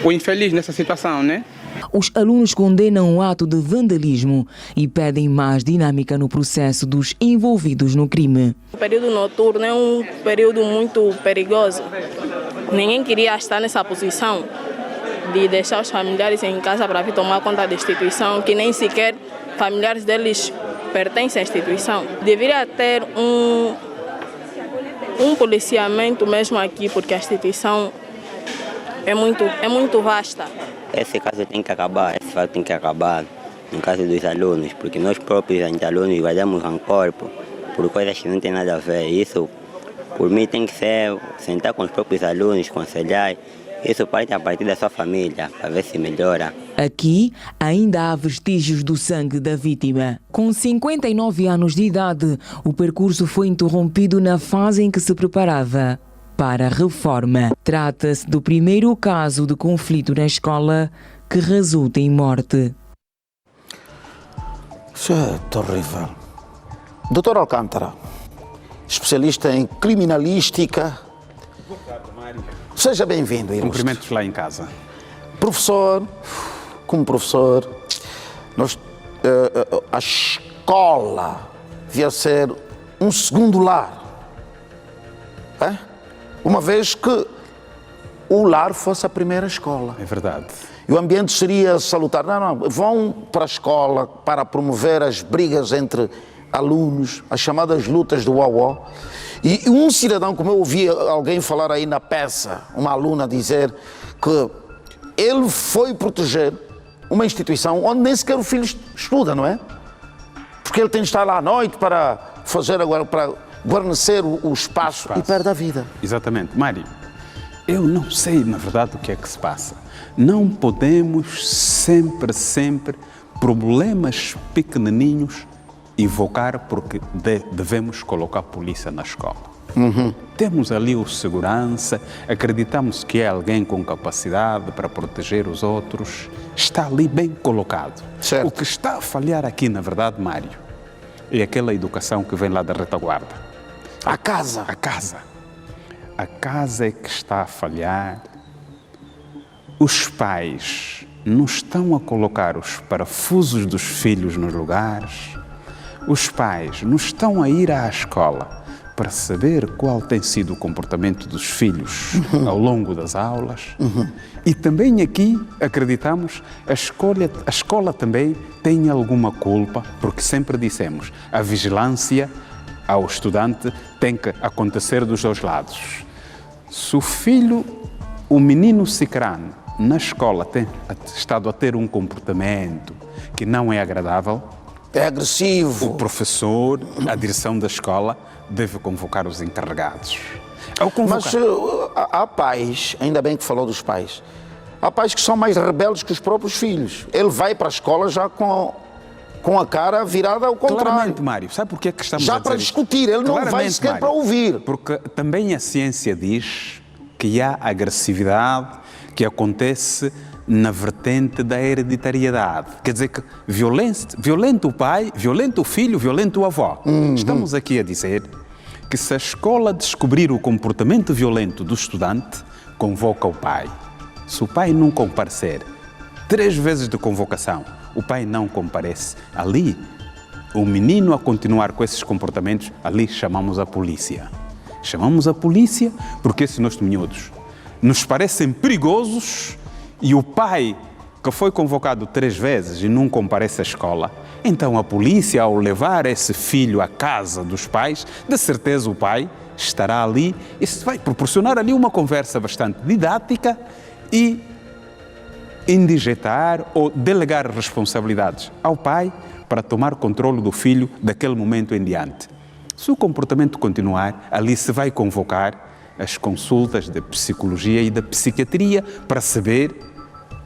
o infeliz nessa situação, né? Os alunos condenam o ato de vandalismo e pedem mais dinâmica no processo dos envolvidos no crime. O período noturno é um período muito perigoso. Ninguém queria estar nessa posição de deixar os familiares em casa para vir tomar conta da instituição, que nem sequer familiares deles pertencem à instituição. Deveria ter um policiamento mesmo aqui, porque a instituição é muito vasta. Esse caso tem que acabar, esse fato tem que acabar no caso dos alunos, porque nós próprios, alunos, guardamos rancor por coisas que não tem nada a ver. Isso, por mim, tem que ser sentar com os próprios alunos, aconselhar. Isso parte a partir da sua família, para ver se melhora. Aqui ainda há vestígios do sangue da vítima. Com 59 anos de idade, o percurso foi interrompido na fase em que se preparava para a reforma. Trata-se do primeiro caso de conflito na escola que resulta em morte. Isso é terrível. Doutor Alcântara, especialista em criminalística. Seja bem-vindo, Ilustre. Cumprimentos lá em casa. Professor, como professor, a escola devia ser um segundo lar. Uma vez que o lar fosse a primeira escola. É verdade. E o ambiente seria salutar. Não, vão para a escola para promover as brigas entre alunos, as chamadas lutas do uauó. E um cidadão, como eu ouvi alguém falar aí na peça, uma aluna dizer que ele foi proteger uma instituição onde nem sequer o filho estuda, não é? Porque ele tem de estar lá à noite para fazer agora, para guarnecer o espaço e perde a vida. Exatamente. Mário, eu não sei, na verdade, o que é que se passa. Não podemos sempre, problemas pequenininhos invocar porque devemos colocar a polícia na escola. Temos ali o segurança, acreditamos que é alguém com capacidade para proteger os outros, está ali bem colocado. Certo. O que está a falhar aqui, na verdade, Mário, é aquela educação que vem lá da retaguarda. A casa. A casa. A casa é que está a falhar. Os pais não estão a colocar os parafusos dos filhos nos lugares. Os pais não estão a ir à escola para saber qual tem sido o comportamento dos filhos ao longo das aulas. E também aqui, acreditamos, a escola também tem alguma culpa, porque sempre dissemos, a vigilância ao estudante tem que acontecer dos dois lados. Se o menino cicrano na escola tem estado a ter um comportamento que não é agradável, é agressivo, o professor, a direção da escola, deve convocar os encarregados. Mas há pais, ainda bem que falou dos pais, há pais que são mais rebeldes que os próprios filhos. Ele vai para a escola já com a cara virada ao contrário. Claramente, Mário, sabe porquê que estamos já a dizer para discutir, ele não vai sequer Mário, para ouvir. Porque também a ciência diz que há agressividade que acontece na vertente da hereditariedade. Quer dizer que violenta o pai, violenta o filho, violenta o avó. Estamos aqui a dizer que se a escola descobrir o comportamento violento do estudante, convoca o pai. Se o pai não comparecer, 3 vezes de convocação, o pai não comparece, ali, o menino a continuar com esses comportamentos, ali chamamos a polícia. Chamamos a polícia porque esses nossos miúdos nos parecem perigosos e o pai, que foi convocado 3 vezes e não comparece à escola, então a polícia, ao levar esse filho à casa dos pais, de certeza o pai estará ali e vai proporcionar ali uma conversa bastante didática e indigetar ou delegar responsabilidades ao pai para tomar controle do filho daquele momento em diante. Se o comportamento continuar, ali se vai convocar as consultas de psicologia e da psiquiatria para saber,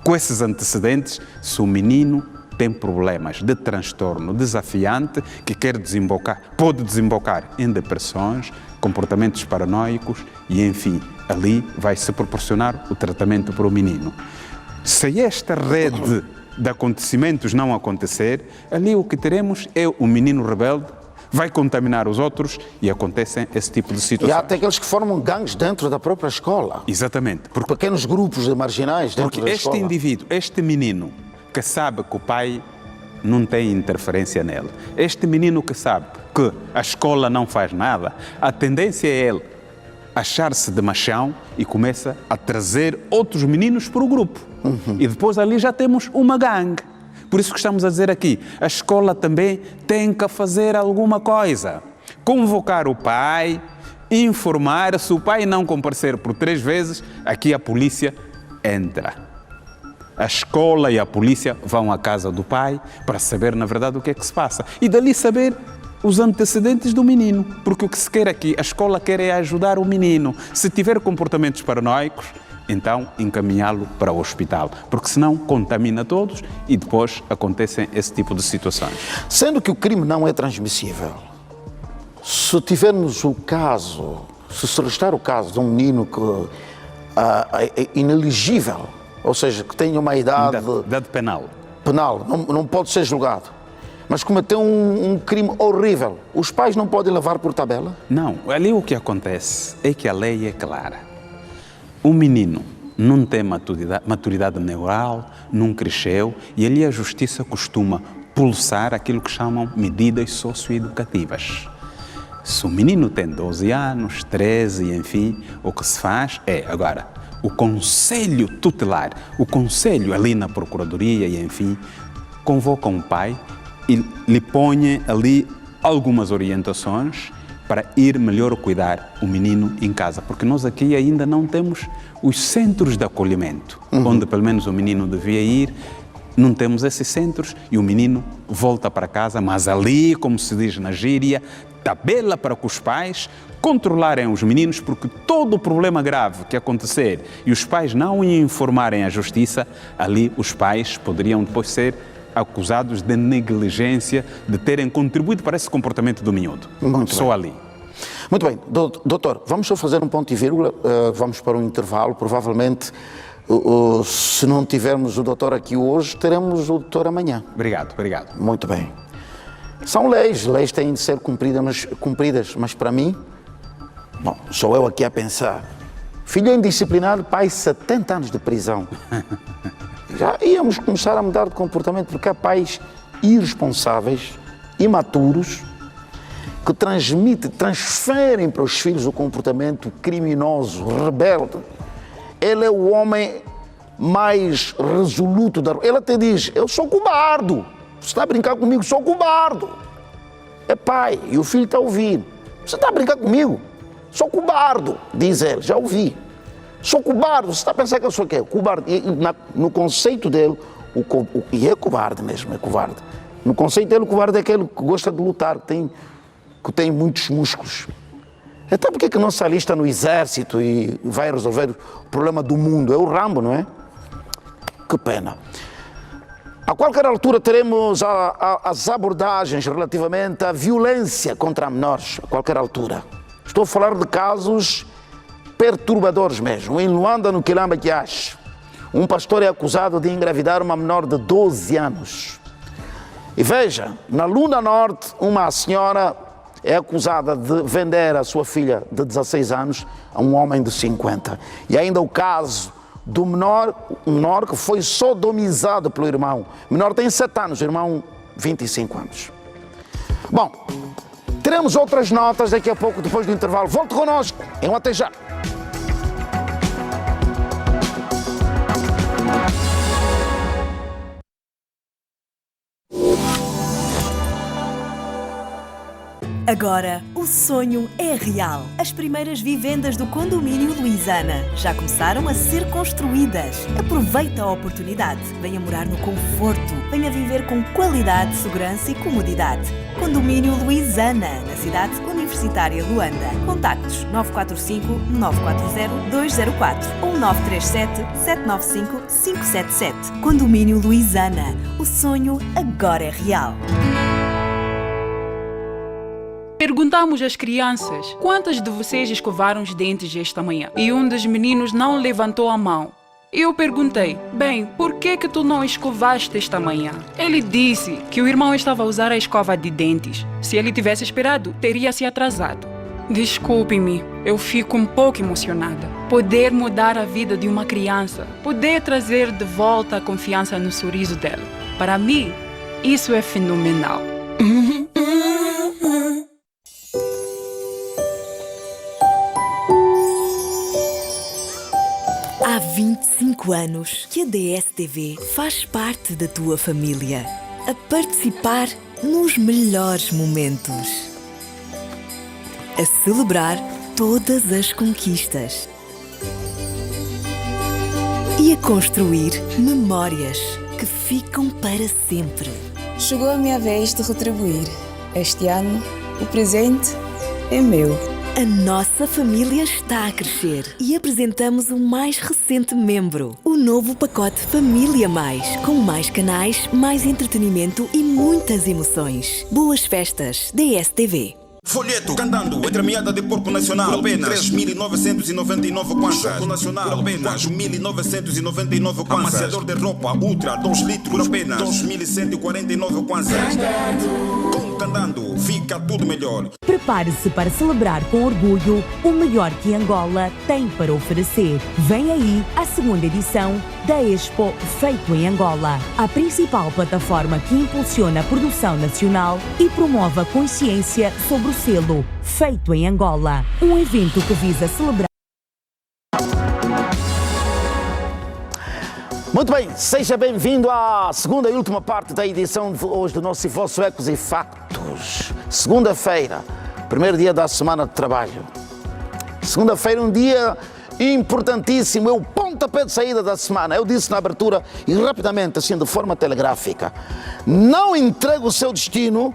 com esses antecedentes, se o menino tem problemas de transtorno desafiante que pode desembocar em depressões, comportamentos paranoicos e, enfim, ali vai-se proporcionar o tratamento para o menino. Se esta rede de acontecimentos não acontecer, ali o que teremos é o menino rebelde, vai contaminar os outros e acontecem esse tipo de situações. E há até aqueles que formam gangues dentro da própria escola. Exatamente. Pequenos grupos de marginais dentro da escola. Porque este indivíduo, este menino, que sabe que o pai não tem interferência nele, este menino que sabe que a escola não faz nada, a tendência é ele achar-se de machão e começa a trazer outros meninos para o grupo. E depois ali já temos uma gangue. Por isso que estamos a dizer aqui, a escola também tem que fazer alguma coisa. Convocar o pai, informar, se o pai não comparecer por 3 vezes, aqui a polícia entra. A escola e a polícia vão à casa do pai para saber, na verdade, o que é que se passa. E dali saber os antecedentes do menino. Porque o que se quer aqui, a escola quer é ajudar o menino. Se tiver comportamentos paranoicos, então encaminhá-lo para o hospital. Porque senão contamina todos e depois acontecem esse tipo de situações. Sendo que o crime não é transmissível, se tivermos o caso, se restar o caso de um menino que é inelegível, ou seja, que tenha uma idade penal, não pode ser julgado, mas cometeu um crime horrível, os pais não podem levar por tabela? Não, ali o que acontece é que a lei é clara. O menino não tem maturidade neural, não cresceu, e ali a justiça costuma pulsar aquilo que chamam medidas socioeducativas. Se o menino tem 12 anos, 13, enfim, o que se faz é, agora, o conselho tutelar, o conselho ali na procuradoria e, enfim, convoca um pai e lhe põe ali algumas orientações para ir melhor cuidar o menino em casa. Porque nós aqui ainda não temos os centros de acolhimento, onde pelo menos o menino devia ir. Não temos esses centros e o menino volta para casa, mas ali, como se diz na gíria, tabela para que os pais controlarem os meninos, porque todo o problema grave que acontecer e os pais não informarem a justiça, ali os pais poderiam depois ser acusados de negligência, de terem contribuído para esse comportamento do miúdo. Só ali. Muito bem. Doutor, vamos só fazer um ponto e vírgula, vamos para um intervalo, provavelmente, se não tivermos o doutor aqui hoje, teremos o doutor amanhã. Obrigado. Muito bem. São leis têm de ser cumpridas, mas para mim, bom, sou eu aqui a pensar, filho indisciplinado, pai 70 anos de prisão. Já íamos começar a mudar de comportamento, porque há pais irresponsáveis, imaturos, que transferem para os filhos o comportamento criminoso, rebelde. Ele é o homem mais resoluto da rua. Ele até diz, eu sou cobarde. Você está a brincar comigo, sou cobarde. É pai, e o filho está a ouvir. Você está a brincar comigo? Sou cobarde, diz ele, já ouvi. Sou cobarde, você está a pensar que eu sou o quê? Cobarde. E no conceito dele, e é cobarde mesmo, é covarde. No conceito dele, o covarde é aquele que gosta de lutar, que tem muitos músculos. Então por que não se alista no exército e vai resolver o problema do mundo? É o Rambo, não é? Que pena. A qualquer altura teremos as abordagens relativamente à violência contra menores, a qualquer altura. Estou a falar de casos perturbadores mesmo. Em Luanda, no Quilamba Quiache, um pastor é acusado de engravidar uma menor de 12 anos. E veja, na Luna Norte, uma senhora é acusada de vender a sua filha de 16 anos a um homem de 50. E ainda o caso do menor que foi sodomizado pelo irmão. O menor tem 7 anos, o irmão 25 anos. Bom, teremos outras notas daqui a pouco, depois do intervalo. Volte connosco, em um até já. Agora, o sonho é real. As primeiras vivendas do condomínio Luizana já começaram a ser construídas. Aproveita a oportunidade. Venha morar no conforto. Venha viver com qualidade, segurança e comodidade. Condomínio Luizana, na cidade universitária de Luanda. Contactos 945-940-204 ou 937-795-577. Condomínio Luizana. O sonho agora é real. Perguntamos às crianças quantas de vocês escovaram os dentes esta manhã e um dos meninos não levantou a mão. Eu perguntei, bem, por que tu não escovaste esta manhã? Ele disse que o irmão estava a usar a escova de dentes. Se ele tivesse esperado, teria se atrasado. Desculpe-me, eu fico um pouco emocionada. Poder mudar a vida de uma criança, poder trazer de volta a confiança no sorriso dela. Para mim, isso é fenomenal. anos que a DSTV faz parte da tua família, a participar nos melhores momentos, a celebrar todas as conquistas e a construir memórias que ficam para sempre. Chegou a minha vez de retribuir. Este ano, o presente é meu. A nossa família está a crescer e apresentamos o mais recente membro, o novo pacote Família Mais, com mais canais, mais entretenimento e muitas emoções. Boas festas, DSTV. Folheto cantando entre meada de porco nacional, apenas 3.999 kwanzas. Porco nacional, por apenas 1.999 kwanzas. Amaciador de roupa Ultra 2 litros, por apenas 2.149 kwanzas. Com Candando fica tudo melhor. Prepare-se para celebrar com orgulho o melhor que Angola tem para oferecer. Vem aí a segunda edição da Expo Feito em Angola, a principal plataforma que impulsiona a produção nacional e promove a consciência sobre o selo Feito em Angola, um evento que visa celebrar. Muito bem, seja bem-vindo à segunda e última parte da edição de hoje do nosso e vosso Ecos e Factos. Segunda-feira, primeiro dia da semana de trabalho. Segunda-feira, um dia importantíssimo, é o pontapé de saída da semana. Eu disse na abertura e rapidamente, assim, de forma telegráfica, não entregue o seu destino